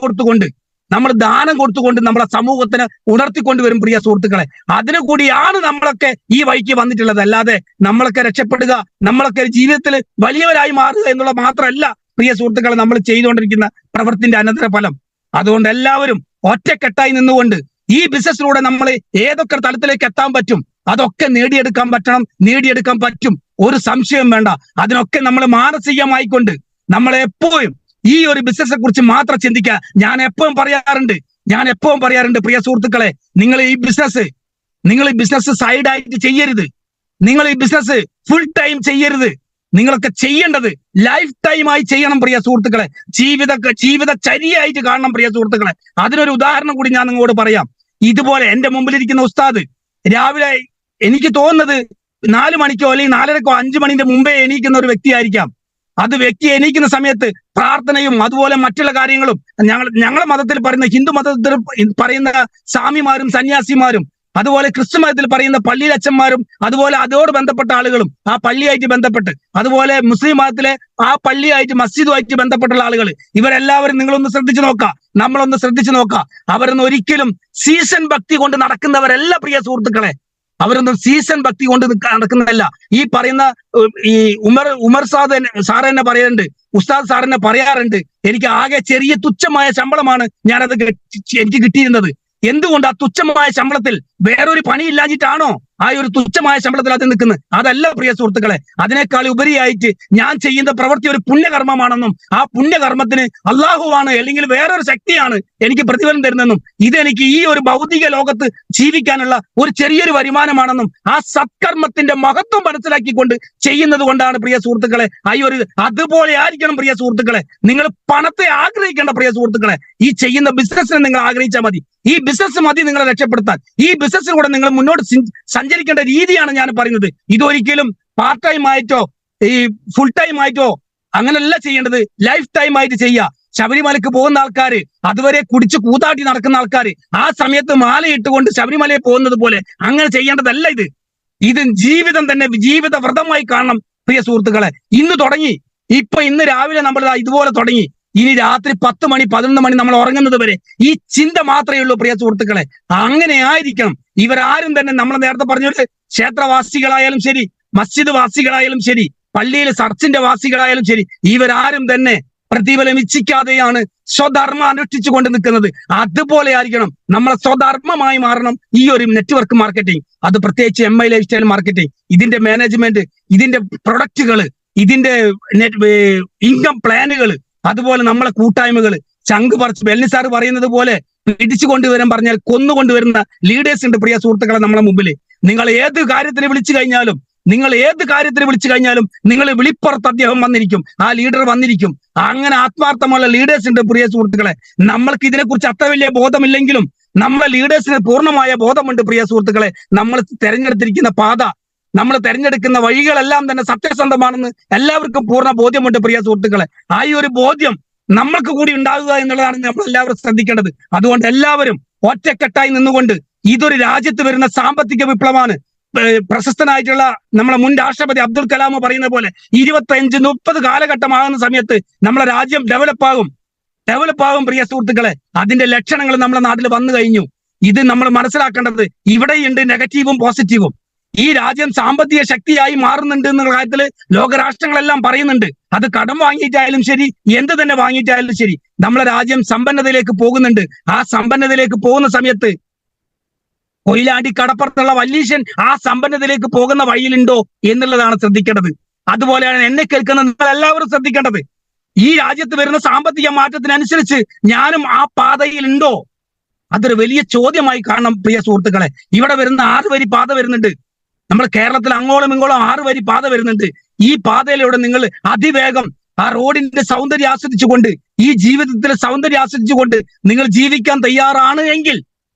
കൊടുത്തുകൊണ്ട് നമ്മളെ സമൂഹത്തിന് ഉണർത്തിക്കൊണ്ടുവരും പ്രിയ സുഹൃത്തുക്കളെ. അതിനു കൂടിയാണ് നമ്മളൊക്കെ ഈ വഴിക്ക് വന്നിട്ടുള്ളത്. അല്ലാതെ നമ്മളൊക്കെ രക്ഷപ്പെടുക, നമ്മളൊക്കെ ജീവിതത്തിൽ വലിയവരായി മാറുക എന്നുള്ള മാത്രമല്ല പ്രിയ സുഹൃത്തുക്കളെ നമ്മൾ ചെയ്തുകൊണ്ടിരിക്കുന്ന പ്രവൃത്തിന്റെ അനന്തര ഫലം. അതുകൊണ്ട് എല്ലാവരും ഒറ്റക്കെട്ടായി നിന്നുകൊണ്ട് ഈ ബിസിനസ്സിലൂടെ നമ്മൾ ഏതൊക്കെ തലത്തിലേക്ക് എത്താൻ പറ്റും അതൊക്കെ നേടിയെടുക്കാൻ പറ്റും, ഒരു സംശയം വേണ്ട. അതിനൊക്കെ നമ്മൾ മാനസികമായിക്കൊണ്ട് നമ്മളെപ്പോഴും ഈ ഒരു ബിസിനസിനെ കുറിച്ച് മാത്രം ചിന്തിക്കുക. ഞാൻ എപ്പോഴും പറയാറുണ്ട് പ്രിയ സുഹൃത്തുക്കളെ, നിങ്ങൾ ഈ ബിസിനസ് സൈഡായിട്ട് ചെയ്യരുത്. നിങ്ങൾ ഈ ബിസിനസ് ഫുൾ ടൈം ചെയ്യരുത്. നിങ്ങളൊക്കെ ചെയ്യേണ്ടത് ലൈഫ് ടൈമായി ചെയ്യണം പ്രിയ സുഹൃത്തുക്കളെ. ജീവിതചര്യയായിട്ട് കാണണം പ്രിയ സുഹൃത്തുക്കളെ. അതിനൊരു ഉദാഹരണം കൂടി ഞാൻ നിങ്ങളോട് പറയാം. ഇതുപോലെ എന്റെ മുമ്പിലിരിക്കുന്ന ഉസ്താദ് രാവിലെ, എനിക്ക് തോന്നുന്നത് 4 മണിക്കോ അല്ലെങ്കിൽ 4:30-5 മണിന്റെ മുമ്പേ എണീക്കുന്ന ഒരു വ്യക്തിയായിരിക്കാം. വ്യക്തി എണീക്കുന്ന സമയത്ത് പ്രാർത്ഥനയും അതുപോലെ മറ്റുള്ള കാര്യങ്ങളും, ഞങ്ങളെ മതത്തിൽ പറയുന്ന, ഹിന്ദു മതത്തിൽ പറയുന്ന സ്വാമിമാരും സന്യാസിമാരും, അതുപോലെ ക്രിസ്തു മതത്തിൽ പറയുന്ന പള്ളിയിലച്ചന്മാരും, അതുപോലെ അതോട് ബന്ധപ്പെട്ട ആളുകളും, ആ പള്ളിയായിട്ട് ബന്ധപ്പെട്ട്, അതുപോലെ മുസ്ലിം മതത്തിലെ ആ പള്ളിയായിട്ട് മസ്ജിദുമായിട്ട് ബന്ധപ്പെട്ടുള്ള ആളുകൾ, ഇവരെല്ലാവരും നമ്മളൊന്ന് ശ്രദ്ധിച്ചു നോക്കാം. അവരൊന്നും ഒരിക്കലും സീസൺ ഭക്തി കൊണ്ട് നടക്കുന്നവരല്ല പ്രിയ സുഹൃത്തുക്കളെ. അവരൊന്നും സീസൺ ഭക്തി കൊണ്ട് നടക്കുന്നതല്ല. ഈ പറയുന്ന ഈ ഉമർ സാർ എന്നെ പറയുന്നുണ്ട്, ഉസ്താദ് സാർ എന്നെ പറയാറുണ്ട്, എനിക്ക് ആകെ ചെറിയ തുച്ഛമായ ശമ്പളമാണ് ഞാനത് എനിക്ക് കിട്ടിയിരുന്നത്. എന്തുകൊണ്ട് ആ തുച്ഛമായ ശമ്പളത്തിൽ വേറൊരു പണി ഇല്ലാഞ്ഞിട്ടാണോ ആ ഒരു തുച്ഛമായ ശമ്പളത്തിൽ അത് നിൽക്കുന്നത്? അതല്ല പ്രിയ സുഹൃത്തുക്കളെ. അതിനേക്കാൾ ഉപരിയായിട്ട് ഞാൻ ചെയ്യുന്ന പ്രവൃത്തി ഒരു പുണ്യകർമ്മമാണെന്നും ആ പുണ്യകർമ്മത്തിന് അള്ളാഹുവാണ് അല്ലെങ്കിൽ വേറൊരു ശക്തിയാണ് എനിക്ക് പ്രതിഫലം തരുന്നതെന്നും ഇതെനിക്ക് ഈ ഒരു ഭൗതിക ലോകത്ത് ജീവിക്കാനുള്ള ഒരു ചെറിയൊരു വരുമാനമാണെന്നും ആ സത്കർമ്മത്തിന്റെ മഹത്വം മനസ്സിലാക്കിക്കൊണ്ട് ചെയ്യുന്നത് കൊണ്ടാണ് പ്രിയ സുഹൃത്തുക്കളെ അതുപോലെ ആയിരിക്കണം പ്രിയ സുഹൃത്തുക്കളെ. നിങ്ങൾ പണത്തെ ആഗ്രഹിക്കേണ്ട പ്രിയ സുഹൃത്തുക്കളെ. ഈ ചെയ്യുന്ന ബിസിനസ്സിനെ നിങ്ങൾ ആഗ്രഹിച്ചാൽ മതി. ഈ ബിസിനസ് മതി നിങ്ങളെ രക്ഷപ്പെടുത്താൻ. ഈ ബിസിനസ്സിലൂടെ നിങ്ങൾ മുന്നോട്ട് സഞ്ചരിക്കേണ്ട രീതിയാണ് ഞാൻ പറയുന്നത്. ഇതൊരിക്കലും പാർട്ട് ടൈം ആയിട്ടോ ഈ ഫുൾ ടൈം ആയിട്ടോ അങ്ങനെയല്ല ചെയ്യേണ്ടത്. ലൈഫ് ടൈം ആയിട്ട് ചെയ്യുക. ശബരിമലക്ക് പോകുന്ന ആൾക്കാര്, അതുവരെ കുടിച്ച് കൂത്താട്ടി നടക്കുന്ന ആൾക്കാര് ആ സമയത്ത് മാലയിട്ടുകൊണ്ട് ശബരിമലയിൽ പോകുന്നത് പോലെ അങ്ങനെ ചെയ്യേണ്ടതല്ല. ഇത് ജീവിതം തന്നെ ജീവിത വ്രതമായി കാണണം പ്രിയ സുഹൃത്തുക്കളെ. ഇന്ന് തുടങ്ങി, ഇന്ന് രാവിലെ നമ്മൾ ഇതുപോലെ തുടങ്ങി. ഇനി രാത്രി 10 മണി 11 മണി നമ്മൾ ഉറങ്ങുന്നത് വരെ ഈ ചിന്ത മാത്രമേ ഉള്ളൂ പ്രിയ സുഹൃത്തുക്കളെ. അങ്ങനെ ആയിരിക്കണം. ഇവരാരും തന്നെ നമ്മൾ നേരത്തെ പറഞ്ഞത് ക്ഷേത്രവാസികളായാലും ശരി, മസ്ജിദ് വാസികളായാലും ശരി, പള്ളിയിൽ ചർച്ചിന്റെ വാസികളായാലും ശരി, ഇവരാരും തന്നെ പ്രതിഫലം ഇച്ഛിക്കാതെയാണ് സ്വധർമ്മം അനുഷ്ഠിച്ചുകൊണ്ട് നിൽക്കുന്നത്. അതുപോലെ ആയിരിക്കണം നമ്മളെ സ്വധർമ്മമായി മാറണം ഈ ഒരു നെറ്റ്വർക്ക് മാർക്കറ്റിംഗ്. അത് പ്രത്യേകിച്ച് MI ലൈഫ് സ്റ്റൈൽ മാർക്കറ്റിംഗ്, ഇതിന്റെ മാനേജ്മെന്റ്, ഇതിന്റെ പ്രൊഡക്റ്റുകൾ, ഇതിന്റെ ഇൻകം പ്ലാനുകൾ, അതുപോലെ നമ്മളെ കൂട്ടായ്മകൾ, ചങ്ക് പറിച്ച് ബെല്ലി സാർ പറയുന്നത് പോലെ പിടിച്ചു കൊണ്ടുവരാൻ പറഞ്ഞാൽ കൊന്നുകൊണ്ടുവരുന്ന ലീഡേഴ്സ് ഉണ്ട് പ്രിയ സുഹൃത്തുക്കളെ നമ്മളെ മുമ്പിൽ. നിങ്ങൾ ഏത് കാര്യത്തിന് വിളിച്ചു കഴിഞ്ഞാലും നിങ്ങൾ വിളിപ്പുറത്ത് അദ്ദേഹം വന്നിരിക്കും, ആ ലീഡർ വന്നിരിക്കും. അങ്ങനെ ആത്മാർത്ഥമുള്ള ലീഡേഴ്സ് ഉണ്ട് പ്രിയ സുഹൃത്തുക്കളെ. നമ്മൾക്ക് ഇതിനെക്കുറിച്ച് അത്ര വലിയ ബോധമില്ലെങ്കിലും നമ്മളെ ലീഡേഴ്സിന് പൂർണ്ണമായ ബോധമുണ്ട് പ്രിയ സുഹൃത്തുക്കളെ. നമ്മൾ തെരഞ്ഞെടുത്തിരിക്കുന്ന പാത, നമ്മൾ തെരഞ്ഞെടുക്കുന്ന വഴികളെല്ലാം തന്നെ സത്യസന്ധമാണെന്ന് എല്ലാവർക്കും പൂർണ്ണ ബോധ്യമുണ്ട് പ്രിയ സുഹൃത്തുക്കളെ. ആ ഒരു ബോധ്യം നമ്മൾക്ക് കൂടി ഉണ്ടാകുക എന്നുള്ളതാണ് നമ്മൾ എല്ലാവരും ശ്രദ്ധിക്കേണ്ടത്. അതുകൊണ്ട് എല്ലാവരും ഒറ്റക്കെട്ടായി നിന്നുകൊണ്ട്, ഇതൊരു രാജ്യത്ത് വരുന്ന സാമ്പത്തിക വിപ്ലവമാണ്. പ്രശസ്തനായിട്ടുള്ള നമ്മളെ മുൻ രാഷ്ട്രപതി അബ്ദുൽ കലാം പറയുന്ന പോലെ 25-30 കാലഘട്ടമാകുന്ന സമയത്ത് നമ്മളെ രാജ്യം ഡെവലപ്പാകും പ്രിയ സുഹൃത്തുക്കളെ. അതിന്റെ ലക്ഷണങ്ങൾ നമ്മുടെ നാട്ടിൽ വന്നു കഴിഞ്ഞു. ഇത് നമ്മൾ മനസ്സിലാക്കേണ്ടത്. ഇവിടെയുണ്ട് നെഗറ്റീവും പോസിറ്റീവും. ഈ രാജ്യം സാമ്പത്തിക ശക്തിയായി മാറുന്നുണ്ട് എന്നുള്ള കാര്യത്തിൽ ലോകരാഷ്ട്രങ്ങളെല്ലാം പറയുന്നുണ്ട്. അത് കടം വാങ്ങിയിട്ടായാലും ശരി, എന്ത് തന്നെ വാങ്ങിയിട്ടായാലും ശരി, നമ്മളെ രാജ്യം സമ്പന്നതയിലേക്ക് പോകുന്നുണ്ട്. ആ സമ്പന്നതയിലേക്ക് പോകുന്ന സമയത്ത് കൊയിലാണ്ടി കടപ്പുറത്തുള്ള വല്ലീശൻ ആ സമ്പന്നതയിലേക്ക് പോകുന്ന വഴിയിലുണ്ടോ എന്നുള്ളതാണ് ശ്രദ്ധിക്കേണ്ടത്. അതുപോലെയാണ് എന്നെ കേൾക്കുന്ന നിങ്ങൾ എല്ലാവരും ശ്രദ്ധിക്കേണ്ടത്. ഈ രാജ്യത്ത് വരുന്ന സാമ്പത്തിക മാറ്റത്തിനനുസരിച്ച് ഞാനും ആ പാതയിൽ ഉണ്ടോ? അതൊരു വലിയ ചോദ്യമായി കാണണം പ്രിയ സുഹൃത്തുക്കളെ. ഇവിടെ വരുന്ന 6 വരി പാത വരുന്നുണ്ട്. നമ്മൾ കേരളത്തിൽ അങ്ങോളം ഇങ്ങോളം 6 വരി പാത വരുന്നുണ്ട്. ഈ പാതയിലൂടെ നിങ്ങൾ അതിവേഗം ആ റോഡിന്റെ സൗന്ദര്യം ആസ്വദിച്ചുകൊണ്ട്, ഈ ജീവിതത്തിലെ സൗന്ദര്യം ആസ്വദിച്ചുകൊണ്ട് നിങ്ങൾ ജീവിക്കാൻ തയ്യാറാണ് എങ്കിൽ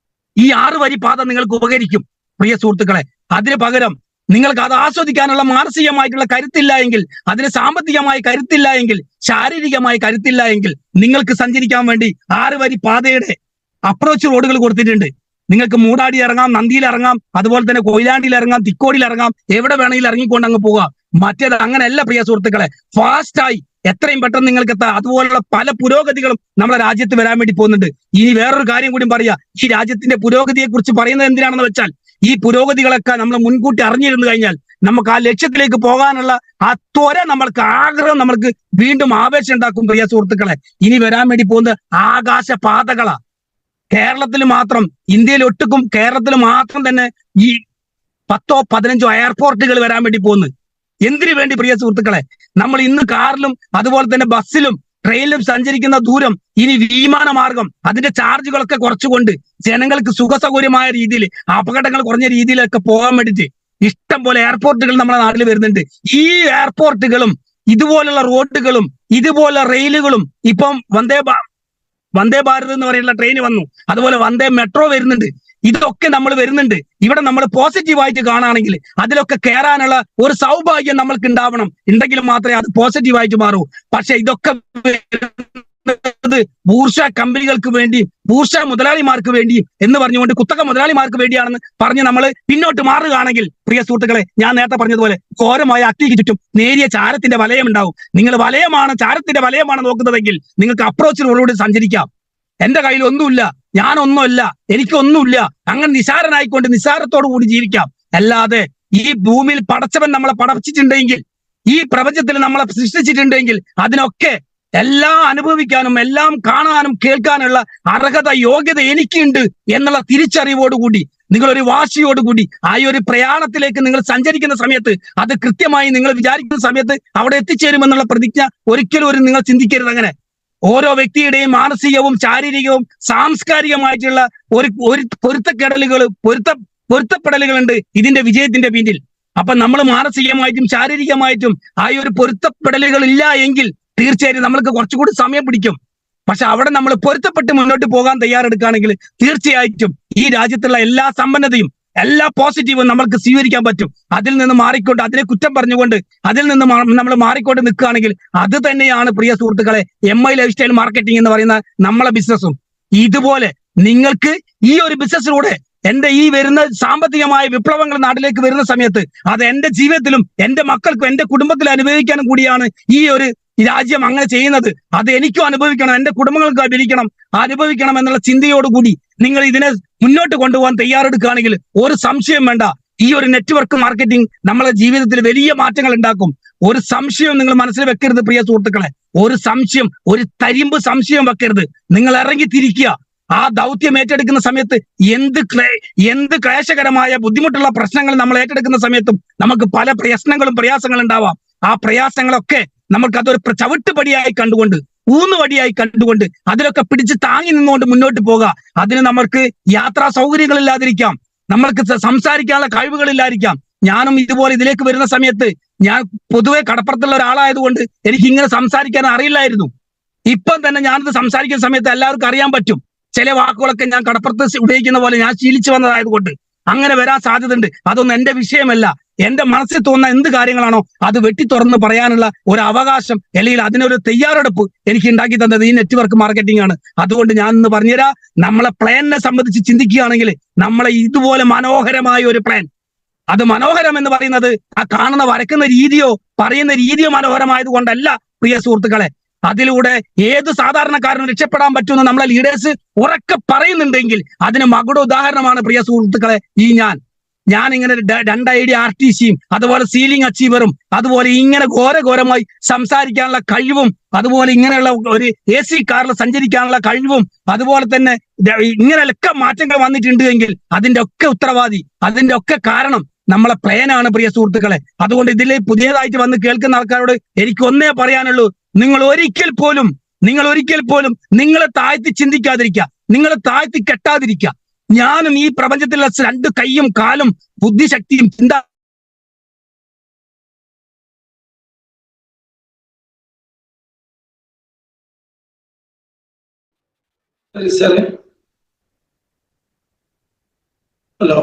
ഈ 6 വരി പാത നിങ്ങൾക്ക് ഉപകരിക്കും പ്രിയ സുഹൃത്തുക്കളെ. അതിന് പകരം നിങ്ങൾക്ക് അത് ആസ്വദിക്കാനുള്ള മാനസികമായിട്ടുള്ള കരുത്തില്ല എങ്കിൽ, അതിന് സാമ്പത്തികമായി കരുത്തില്ല എങ്കിൽ, ശാരീരികമായി കരുത്തില്ല എങ്കിൽ, നിങ്ങൾക്ക് സഞ്ചരിക്കാൻ വേണ്ടി 6 വരി പാതയുടെ അപ്രോച്ച് റോഡുകൾ കൊടുത്തിട്ടുണ്ട്. നിങ്ങൾക്ക് മൂടാടി ഇറങ്ങാം, നന്ദിയിൽ ഇറങ്ങാം, അതുപോലെ തന്നെ കൊയിലാണ്ടിയിൽ ഇറങ്ങാം, തിക്കോടിയിൽ ഇറങ്ങാം, എവിടെ വേണമെങ്കിലും ഇറങ്ങിക്കൊണ്ട് അങ്ങ് പോകാം. മറ്റേത് അങ്ങനെയല്ല പ്രിയ സുഹൃത്തുക്കളെ. ഫാസ്റ്റായി എത്രയും പെട്ടെന്ന് നിങ്ങൾക്ക് എത്താം. അതുപോലുള്ള പല പുരോഗതികളും നമ്മുടെ രാജ്യത്ത് വരാൻ വേണ്ടി പോകുന്നുണ്ട്. ഇനി വേറൊരു കാര്യം കൂടി പറയാ. ഈ രാജ്യത്തിന്റെ പുരോഗതിയെ കുറിച്ച് പറയുന്നത് എന്തിനാണെന്ന് വെച്ചാൽ, ഈ പുരോഗതികളൊക്കെ നമ്മൾ മുൻകൂട്ടി അറിഞ്ഞിരുന്നു കഴിഞ്ഞാൽ നമുക്ക് ആ ലക്ഷ്യത്തിലേക്ക് പോകാനുള്ള ആ ത്വര, നമ്മൾക്ക് ആഗ്രഹം, നമ്മൾക്ക് വീണ്ടും ആവേശം ഉണ്ടാക്കും പ്രിയ സുഹൃത്തുക്കളെ. ഇനി വരാൻ വേണ്ടി പോകുന്നത് ആകാശ പാതകളാ. കേരളത്തിൽ മാത്രം, ഇന്ത്യയിൽ ഒട്ടുക്കും കേരളത്തിൽ മാത്രം തന്നെ ഈ 10-15 എയർപോർട്ടുകൾ വരാൻ വേണ്ടി പോകുന്നു. എന്തിനു വേണ്ടി പ്രിയ സുഹൃത്തുക്കളെ? നമ്മൾ ഇന്ന് കാറിലും അതുപോലെ തന്നെ ബസ്സിലും ട്രെയിനിലും സഞ്ചരിക്കുന്ന ദൂരം ഇനി വിമാനമാർഗം അതിന്റെ ചാർജുകളൊക്കെ കുറച്ചുകൊണ്ട് ജനങ്ങൾക്ക് സുഖസൗകര്യമായ രീതിയിൽ, അപകടങ്ങൾ കുറഞ്ഞ രീതിയിലൊക്കെ പോകാൻ വേണ്ടിയിട്ട് ഇഷ്ടം പോലെ എയർപോർട്ടുകൾ നമ്മുടെ നാട്ടിൽ വരുന്നുണ്ട്. ഈ എയർപോർട്ടുകളും ഇതുപോലുള്ള റോഡുകളും ഇതുപോലെ റെയിലുകളും ഇപ്പം വന്ദേ ഭാരത് എന്ന് പറയുന്ന ട്രെയിൻ വന്നു, അതുപോലെ വന്ദേ മെട്രോ വരുന്നുണ്ട്. ഇതൊക്കെ നമ്മൾ വരുന്നുണ്ട്. ഇവിടെ നമ്മൾ പോസിറ്റീവായിട്ട് കാണുകയാണെങ്കിൽ അതിലൊക്കെ കയറാനുള്ള ഒരു സൗഭാഗ്യം നമ്മൾക്ക് ഉണ്ടാവണം. ഉണ്ടെങ്കിൽ മാത്രമേ അത് പോസിറ്റീവായിട്ട് മാറൂ. പക്ഷെ ഇതൊക്കെ ബൂർഷ കമ്പനികൾക്ക് വേണ്ടി, ബൂർഷ മുതലാളിമാർക്ക് വേണ്ടി എന്ന് പറഞ്ഞുകൊണ്ട്, കുത്തക മുതലാളിമാർക്ക് വേണ്ടിയാണെന്ന് പറഞ്ഞ് നമ്മൾ പിന്നോട്ട് മാറുകയാണെങ്കിൽ പ്രിയ സുഹൃത്തുക്കളെ, ഞാൻ നേരത്തെ പറഞ്ഞതുപോലെ ഘോരമായ അഗ്നിക്ക് ചുറ്റും നേരിയ ചാരത്തിന്റെ വലയം ഉണ്ടാവും. നിങ്ങൾ ചാരത്തിന്റെ വലയമാണ് നോക്കുന്നതെങ്കിൽ നിങ്ങൾക്ക് അപ്രോച്ചിലൂടെ സഞ്ചരിക്കാം. എന്റെ കയ്യിൽ ഒന്നുമില്ല, ഞാനൊന്നുമല്ല, എനിക്കൊന്നുമില്ല, അങ്ങനെ നിസാരനായിക്കൊണ്ട് നിസാരത്തോടു കൂടി ജീവിക്കാം. അല്ലാതെ ഈ ഭൂമിയിൽ പടച്ചവൻ നമ്മളെ പടച്ചിട്ടുണ്ടെങ്കിൽ, ഈ പ്രപഞ്ചത്തിൽ നമ്മളെ സൃഷ്ടിച്ചിട്ടുണ്ടെങ്കിൽ അതിനൊക്കെ എല്ലാം അനുഭവിക്കാനും എല്ലാം കാണാനും കേൾക്കാനുള്ള അർഹത, യോഗ്യത എനിക്കുണ്ട് എന്നുള്ള തിരിച്ചറിവോടുകൂടി, നിങ്ങളൊരു വാശിയോടുകൂടി ആ ഒരു പ്രയാണത്തിലേക്ക് നിങ്ങൾ സഞ്ചരിക്കുന്ന സമയത്ത് അത് കൃത്യമായി നിങ്ങൾ വിചാരിക്കുന്ന സമയത്ത് അവിടെ എത്തിച്ചേരുമെന്നുള്ള പ്രതിജ്ഞ ഒരിക്കലും നിങ്ങൾ ചിന്തിക്കരുത്. അങ്ങനെ ഓരോ വ്യക്തിയുടെയും മാനസികവും ശാരീരികവും സാംസ്കാരികമായിട്ടുള്ള ഒരു പൊരുത്തപ്പെടലുകളുണ്ട് ഇതിന്റെ വിജയത്തിന്റെ പിന്നിൽ. അപ്പൊ നമ്മൾ മാനസികമായിട്ടും ശാരീരികമായിട്ടും ആ ഒരു പൊരുത്തപ്പെടലുകൾ ഇല്ല എങ്കിൽ തീർച്ചയായും നമ്മൾക്ക് കുറച്ചുകൂടി സമയം പിടിക്കും. പക്ഷെ അവിടെ നമ്മൾ പൊരുത്തപ്പെട്ട് മുന്നോട്ട് പോകാൻ തയ്യാറെടുക്കുകയാണെങ്കിൽ തീർച്ചയായിട്ടും ഈ രാജ്യത്തുള്ള എല്ലാ സമ്പന്നതയും എല്ലാ പോസിറ്റീവും നമ്മൾക്ക് സ്വീകരിക്കാൻ പറ്റും. അതിൽ നിന്ന് മാറിക്കൊണ്ട്, അതിനെ കുറ്റം പറഞ്ഞുകൊണ്ട് അതിൽ നിന്ന് നമ്മൾ മാറിക്കൊണ്ട് നിൽക്കുകയാണെങ്കിൽ അത് തന്നെയാണ് പ്രിയ സുഹൃത്തുക്കളെ MI ലൈഫ് സ്റ്റൈൽ മാർക്കറ്റിംഗ് എന്ന് പറയുന്ന നമ്മളെ ബിസിനസ്സും. ഇതുപോലെ നിങ്ങൾക്ക് ഈ ഒരു ബിസിനസ്സിലൂടെ എന്റെ ഈ വരുന്ന സാമ്പത്തികമായ വിപ്ലവങ്ങൾ നാട്ടിലേക്ക് വരുന്ന സമയത്ത് അത് എന്റെ ജീവിതത്തിലും എന്റെ മക്കൾക്കും എന്റെ കുടുംബത്തിലും അനുഭവിക്കാനും കൂടിയാണ് ഈ ഒരു രാജ്യം അങ്ങനെ ചെയ്യുന്നത്. അത് എനിക്കും അനുഭവിക്കണം, എന്റെ കുടുംബങ്ങൾക്ക് അനുഭവിക്കണം എന്നുള്ള ചിന്തയോടുകൂടി നിങ്ങൾ ഇതിനെ മുന്നോട്ട് കൊണ്ടുപോകാൻ തയ്യാറെടുക്കുകയാണെങ്കിൽ ഒരു സംശയം വേണ്ട, ഈ ഒരു നെറ്റ്വർക്ക് മാർക്കറ്റിംഗ് നമ്മളെ ജീവിതത്തിൽ വലിയ മാറ്റങ്ങൾ ഉണ്ടാക്കും. ഒരു സംശയവും നിങ്ങൾ മനസ്സിൽ വെക്കരുത് പ്രിയ സുഹൃത്തുക്കളെ. ഒരു സംശയം, ഒരു തരിമ്പ് സംശയം വെക്കരുത്. നിങ്ങൾ ഇറങ്ങി തിരിക്കുക. ആ ദൗത്യം ഏറ്റെടുക്കുന്ന സമയത്ത് എന്ത് ക്ലേശകരമായ ബുദ്ധിമുട്ടുള്ള പ്രശ്നങ്ങൾ നമ്മൾ ഏറ്റെടുക്കുന്ന സമയത്തും നമുക്ക് പല പ്രയാസങ്ങളും ഉണ്ടാവാം. ആ പ്രയാസങ്ങളൊക്കെ നമുക്ക് അതൊരു ചവിട്ടുപടിയായി കണ്ടുകൊണ്ട്, ഊന്നുവടിയായി കണ്ടുകൊണ്ട് അതിലൊക്കെ പിടിച്ച് താങ്ങി നിന്നുകൊണ്ട് മുന്നോട്ട് പോകുക. അതിന് നമ്മൾക്ക് യാത്രാ സൗകര്യങ്ങളില്ലാതിരിക്കാം, നമ്മൾക്ക് സംസാരിക്കാനുള്ള കഴിവുകളില്ലായിരിക്കാം. ഞാനും ഇതുപോലെ ഇതിലേക്ക് വരുന്ന സമയത്ത് ഞാൻ പൊതുവെ കടപ്പുറത്തുള്ള ഒരാളായതുകൊണ്ട് എനിക്ക് ഇങ്ങനെ സംസാരിക്കാൻ അറിയില്ലായിരുന്നു. ഇപ്പം തന്നെ ഞാനിത് സംസാരിക്കുന്ന സമയത്ത് എല്ലാവർക്കും അറിയാൻ പറ്റും. ചില വാക്കുകളൊക്കെ ഞാൻ കടപ്പുറത്ത് ഉപയോഗിക്കുന്ന പോലെ ഞാൻ ശീലിച്ചു വന്നതായതുകൊണ്ട് അങ്ങനെ വരാൻ സാധ്യതയുണ്ട്. അതൊന്നും എന്റെ വിഷയമല്ല. എന്റെ മനസ്സിൽ തോന്നുന്ന എന്ത് കാര്യങ്ങളാണോ അത് വെട്ടി തുറന്ന് പറയാനുള്ള ഒരു അവകാശം, അല്ലെങ്കിൽ അതിനൊരു തയ്യാറെടുപ്പ് എനിക്ക് ഉണ്ടാക്കി തന്നത് ഈ നെറ്റ്വർക്ക് മാർക്കറ്റിംഗ് ആണ്. അതുകൊണ്ട് ഞാൻ ഇന്ന് പറഞ്ഞുതരാം, നമ്മളെ പ്ലാനിനെ സംബന്ധിച്ച് ചിന്തിക്കുകയാണെങ്കിൽ നമ്മളെ ഇതുപോലെ മനോഹരമായ ഒരു പ്ലാൻ, അത് മനോഹരം എന്ന് പറയുന്നത് ആ കാണുന്ന വരക്കുന്ന രീതിയോ പറയുന്ന രീതിയോ മനോഹരമായത് കൊണ്ടല്ല പ്രിയ സുഹൃത്തുക്കളെ. അതിലൂടെ ഏത് സാധാരണക്കാരനും രക്ഷപ്പെടാൻ പറ്റുമെന്ന് നമ്മളെ ലീഡേഴ്സ് ഉറക്കെ പറയുന്നുണ്ടെങ്കിൽ അതിന് മകുട ഉദാഹരണമാണ് പ്രിയ സുഹൃത്തുക്കളെ ഈ ഞാൻ ഇങ്ങനെ 2 ID RTCയും അതുപോലെ സീലിംഗ് അച്ചീവറും അതുപോലെ ഇങ്ങനെ ഘോരമായി സംസാരിക്കാനുള്ള കഴിവും അതുപോലെ ഇങ്ങനെയുള്ള ഒരു AC കാറിൽ സഞ്ചരിക്കാനുള്ള കഴിവും അതുപോലെ തന്നെ ഇങ്ങനെയൊക്കെ മാറ്റങ്ങൾ വന്നിട്ടുണ്ട് എങ്കിൽ അതിന്റെ ഒക്കെ ഉത്തരവാദി, അതിന്റെ ഒക്കെ കാരണം നമ്മളെ പ്ലാനാണ് പ്രിയ സുഹൃത്തുക്കളെ. അതുകൊണ്ട് ഇതിൽ പുതിയതായിട്ട് വന്ന് കേൾക്കുന്ന ആൾക്കാരോട് എനിക്ക് ഒന്നേ പറയാനുള്ളൂ, നിങ്ങൾ ഒരിക്കൽ പോലും നിങ്ങളെ താഴ്ത്തി ചിന്തിക്കാതിരിക്കുക, നിങ്ങളെ താഴ്ത്തി കെട്ടാതിരിക്കുക. ഞാനും ഈ പ്രപഞ്ചത്തിലുള്ള 2 കൈയും കാലും ബുദ്ധിശക്തിയും ചിന്ത ഹലോ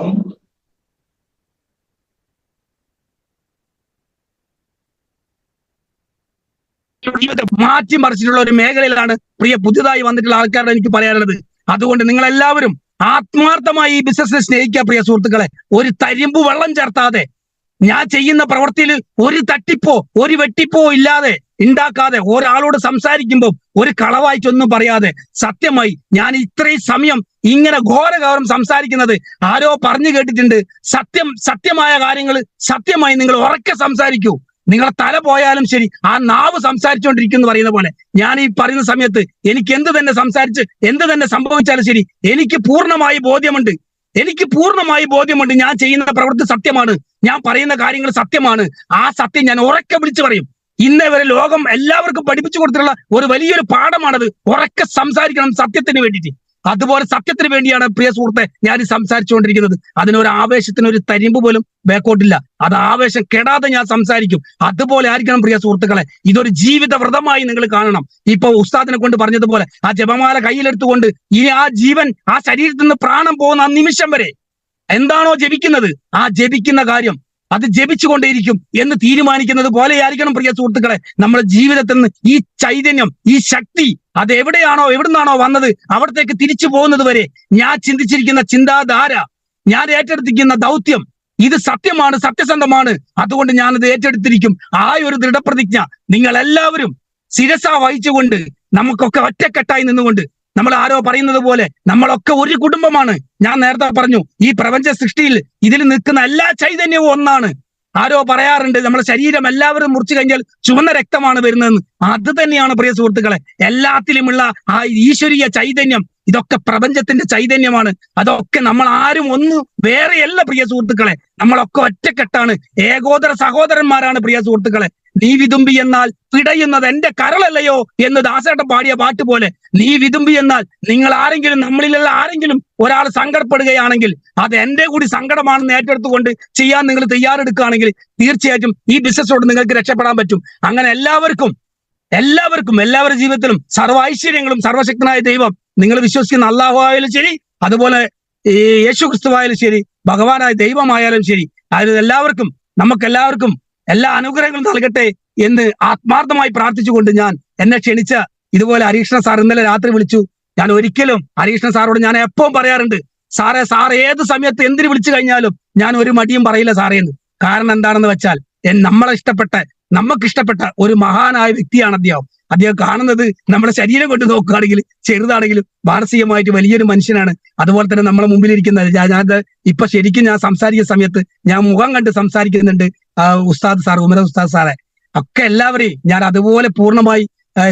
ജീവിതം മാറ്റിമറിച്ചിട്ടുള്ള ഒരു മേഖലയിലാണ് പ്രിയ പുതിയതായി വന്നിട്ടുള്ള ആൾക്കാരോട് എനിക്ക് പറയാനുള്ളത്. അതുകൊണ്ട് നിങ്ങൾ എല്ലാവരും ആത്മാർത്ഥമായി ഈ ബിസിനസ്സിനെ സ്നേഹിക്കുക പ്രിയ സുഹൃത്തുക്കളെ. ഒരു തരിമ്പ് വെള്ളം ചേർത്താതെ, ഞാൻ ചെയ്യുന്ന പ്രവൃത്തിയിൽ ഒരു തട്ടിപ്പോ ഒരു വെട്ടിപ്പോ ഇല്ലാതെ ഉണ്ടാക്കാതെ, ഒരാളോട് സംസാരിക്കുമ്പോൾ ഒരു കളവായിട്ടൊന്നും പറയാതെ സത്യമായി ഞാൻ ഇത്രയും സമയം ഇങ്ങനെ ഘോരം സംസാരിക്കുന്നത് ആരോ പറഞ്ഞു കേട്ടിട്ടുണ്ട്. സത്യമായ കാര്യങ്ങൾ സത്യമായി നിങ്ങൾ ഉറക്കെ സംസാരിക്കൂ. നിങ്ങളെ തല പോയാലും ശരി ആ നാവ് സംസാരിച്ചുകൊണ്ടിരിക്കും എന്ന് പറയുന്ന പോലെ ഞാൻ ഈ പറയുന്ന സമയത്ത് എനിക്ക് എന്ത് തന്നെ സംഭവിച്ചാലും ശരി എനിക്ക് പൂർണ്ണമായി ബോധ്യമുണ്ട്. ഞാൻ ചെയ്യുന്ന പ്രവൃത്തി സത്യമാണ്, ഞാൻ പറയുന്ന കാര്യങ്ങൾ സത്യമാണ്. ആ സത്യം ഞാൻ ഉറക്കെ വിളിച്ചു പറയും. ഇന്നേ വരെ ലോകം എല്ലാവർക്കും പഠിപ്പിച്ചു കൊടുത്തിട്ടുള്ള ഒരു വലിയൊരു പാഠമാണത്. ഉറക്കെ സംസാരിക്കണം സത്യത്തിന് വേണ്ടിയിട്ട്. അതുപോലെ സത്യത്തിന് വേണ്ടിയാണ് പ്രിയ സുഹൃത്തെ ഞാൻ സംസാരിച്ചുകൊണ്ടിരിക്കുന്നത്. അതിനൊരു ആവേശത്തിന് ഒരു തരിമ്പ് പോലും ബാക്കോട്ടില്ല. അത് ആവേശം കെടാതെ ഞാൻ സംസാരിക്കും. അതുപോലെ ആയിരിക്കണം പ്രിയ സുഹൃത്തുക്കളെ. ഇതൊരു ജീവിത വ്രതമായി നിങ്ങൾ കാണണം. ഇപ്പൊ ഉസ്താദിനെ കൊണ്ട് പറഞ്ഞതുപോലെ ആ ജപമാല കയ്യിലെടുത്തുകൊണ്ട് ഇനി ആ ജീവൻ ആ ശരീരത്തിൽ നിന്ന് പ്രാണം പോകുന്ന ആ നിമിഷം വരെ എന്താണോ ജപിക്കുന്നത് ആ ജപിക്കുന്ന കാര്യം അത് ജപിച്ചുകൊണ്ടേയിരിക്കും എന്ന് തീരുമാനിക്കുന്നത് പോലെയായിരിക്കണം പ്രിയ സുഹൃത്തുക്കളെ നമ്മുടെ ജീവിതത്തിൽ നിന്ന് ഈ ചൈതന്യം, ഈ ശക്തി അത് എവിടുന്നാണോ വന്നത് അവിടത്തേക്ക് തിരിച്ചു പോകുന്നത് വരെ ഞാൻ ചിന്തിച്ചിരിക്കുന്ന ചിന്താധാര, ഞാൻ ഏറ്റെടുത്തിരിക്കുന്ന ദൗത്യം ഇത് സത്യമാണ്, സത്യസന്ധമാണ്. അതുകൊണ്ട് ഞാനത് ഏറ്റെടുത്തിരിക്കും. ആ ഒരു ദൃഢപ്രതിജ്ഞ നിങ്ങൾ എല്ലാവരും ശിരസ വഹിച്ചുകൊണ്ട് നമുക്കൊക്കെ ഒറ്റക്കെട്ടായി നിന്നുകൊണ്ട് നമ്മൾ ആരോ പറയുന്നത് പോലെ നമ്മളൊക്കെ ഒരു കുടുംബമാണ്. ഞാൻ നേരത്തെ പറഞ്ഞു, ഈ പ്രപഞ്ച സൃഷ്ടിയിൽ ഇതിൽ നിൽക്കുന്ന എല്ലാ ചൈതന്യവും ഒന്നാണ്. ആരോ പറയാറുണ്ട് നമ്മുടെ ശരീരം എല്ലാവരും മുറിച്ചു കഴിഞ്ഞാൽ ചുവന്ന രക്തമാണ് വരുന്നതെന്ന്. അത് തന്നെയാണ് പ്രിയ സുഹൃത്തുക്കളെ, എല്ലാത്തിലുമുള്ള ആ ഈശ്വരീയ ചൈതന്യം, ഇതൊക്കെ പ്രപഞ്ചത്തിന്റെ ചൈതന്യമാണ്. അതൊക്കെ നമ്മൾ ആരും ഒന്ന് വേറെയല്ല പ്രിയ സുഹൃത്തുക്കളെ, നമ്മളൊക്കെ ഒറ്റക്കെട്ടാണ്, ഏകോദര സഹോദരന്മാരാണ് പ്രിയ സുഹൃത്തുക്കളെ. നീ വിതുമ്പി എന്നാൽ പിടയുന്നത് എന്റെ കരളല്ലയോ എന്ന് ദാസേട്ടൻ പാടിയ പാട്ട് പോലെ, നീ വിതുമ്പി എന്നാൽ നിങ്ങൾ ആരെങ്കിലും, നമ്മളിലുള്ള ആരെങ്കിലും ഒരാൾ സങ്കടപ്പെടുകയാണെങ്കിൽ അത് എന്റെ കൂടി സങ്കടമാണെന്ന് ഏറ്റെടുത്തുകൊണ്ട് ചെയ്യാൻ നിങ്ങൾ തയ്യാറെടുക്കുകയാണെങ്കിൽ തീർച്ചയായിട്ടും ഈ ബിസിനസ്സോട് നിങ്ങൾക്ക് രക്ഷപ്പെടാൻ പറ്റും. അങ്ങനെ എല്ലാവർക്കും എല്ലാവരുടെ ജീവിതത്തിലും സർവ്വ ഐശ്വര്യങ്ങളും സർവശക്തനായ ദൈവം, നിങ്ങൾ വിശ്വസിക്കുന്ന അള്ളാഹു ആയാലും ശരി, അതുപോലെ ഈ യേശു ക്രിസ്തുവായാലും ശരി, ഭഗവാനായ ദൈവമായാലും ശരി, അത് നമുക്കെല്ലാവർക്കും എല്ലാ അനുഗ്രഹങ്ങളും നൽകട്ടെ എന്ന് ആത്മാർത്ഥമായി പ്രാർത്ഥിച്ചുകൊണ്ട് എന്നെ ക്ഷണിച്ച ഇതുപോലെ ഹരീഷ്ണ സാർ ഇന്നലെ രാത്രി വിളിച്ചു. ഞാൻ ഒരിക്കലും ഹരീഷ്ണ സാറോട് ഞാൻ എപ്പോഴും പറയാറുണ്ട്, സാർ ഏത് സമയത്ത് എന്തിനു വിളിച്ചു കഴിഞ്ഞാലും ഞാൻ ഒരു മടിയും പറയില്ല സാറേ എന്ന്. കാരണം എന്താണെന്ന് വെച്ചാൽ നമുക്കിഷ്ടപ്പെട്ട ഒരു മഹാനായ വ്യക്തിയാണ് അദ്ദേഹം കാണുന്നത് നമ്മുടെ ശരീരം കൊണ്ട് നോക്കുകയാണെങ്കിൽ ചെറുതാണെങ്കിലും മാനസികമായിട്ട് വലിയൊരു മനുഷ്യനാണ്. അതുപോലെ തന്നെ നമ്മളെ മുമ്പിലിരിക്കുന്നത് ഞാനത് ഇപ്പൊ ശരിക്കും ഞാൻ സംസാരിക്കുന്ന സമയത്ത് ഞാൻ മുഖം കണ്ട് സംസാരിക്കുന്നുണ്ട്. ഉസ്താദ് സാർ, ഉമര ഉസ്താദ് സാറെ ഒക്കെ എല്ലാവരെയും ഞാൻ അതുപോലെ പൂർണ്ണമായി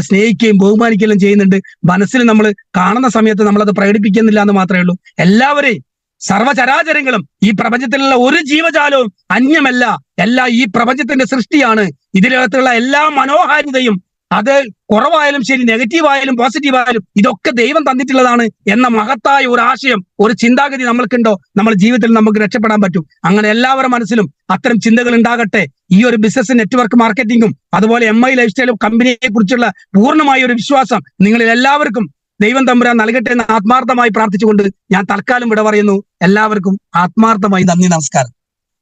സ്നേഹിക്കുകയും ബഹുമാനിക്കുകയും ചെയ്യുന്നുണ്ട്. മനസ്സിൽ നമ്മൾ കാണുന്ന സമയത്ത് നമ്മളത് പ്രകടിപ്പിക്കുന്നില്ല എന്ന് മാത്രമേ ഉള്ളൂ. എല്ലാവരെയും, സർവചരാചരങ്ങളും, ഈ പ്രപഞ്ചത്തിലുള്ള ഒരു ജീവജാലവും അന്യമല്ല, എല്ലാം ഈ പ്രപഞ്ചത്തിന്റെ സൃഷ്ടിയാണ്. ഇതിനകത്തുള്ള എല്ലാ മനോഹാരിതയും, അത് കുറവായാലും ശരി, നെഗറ്റീവ് ആയാലും പോസിറ്റീവ് ആയാലും, ഇതൊക്കെ ദൈവം തന്നിട്ടുള്ളതാണ് എന്ന മഹത്തായ ഒരു ആശയം, ഒരു ചിന്താഗതി നമ്മൾക്കുണ്ടോ, നമ്മുടെ ജീവിതത്തിൽ നമുക്ക് രക്ഷപ്പെടാൻ പറ്റും. അങ്ങനെ എല്ലാവരുടെ മനസ്സിലും അത്തരം ചിന്തകൾ ഉണ്ടാകട്ടെ. ഈ ഒരു ബിസിനസ്, നെറ്റ്വർക്ക് മാർക്കറ്റിംഗും അതുപോലെ MI ലൈഫ് സ്റ്റൈലും കമ്പനിയെ കുറിച്ചുള്ള പൂർണ്ണമായ ഒരു വിശ്വാസം നിങ്ങളിൽ എല്ലാവർക്കും ദൈവം തമ്പുരാൻ നൽകട്ടെ എന്ന് ആത്മാർത്ഥമായി പ്രാർത്ഥിച്ചുകൊണ്ട് ഞാൻ തൽക്കാലം വിട പറയുന്നു. എല്ലാവർക്കും ആത്മാർത്ഥമായി നന്ദി, നമസ്കാരം.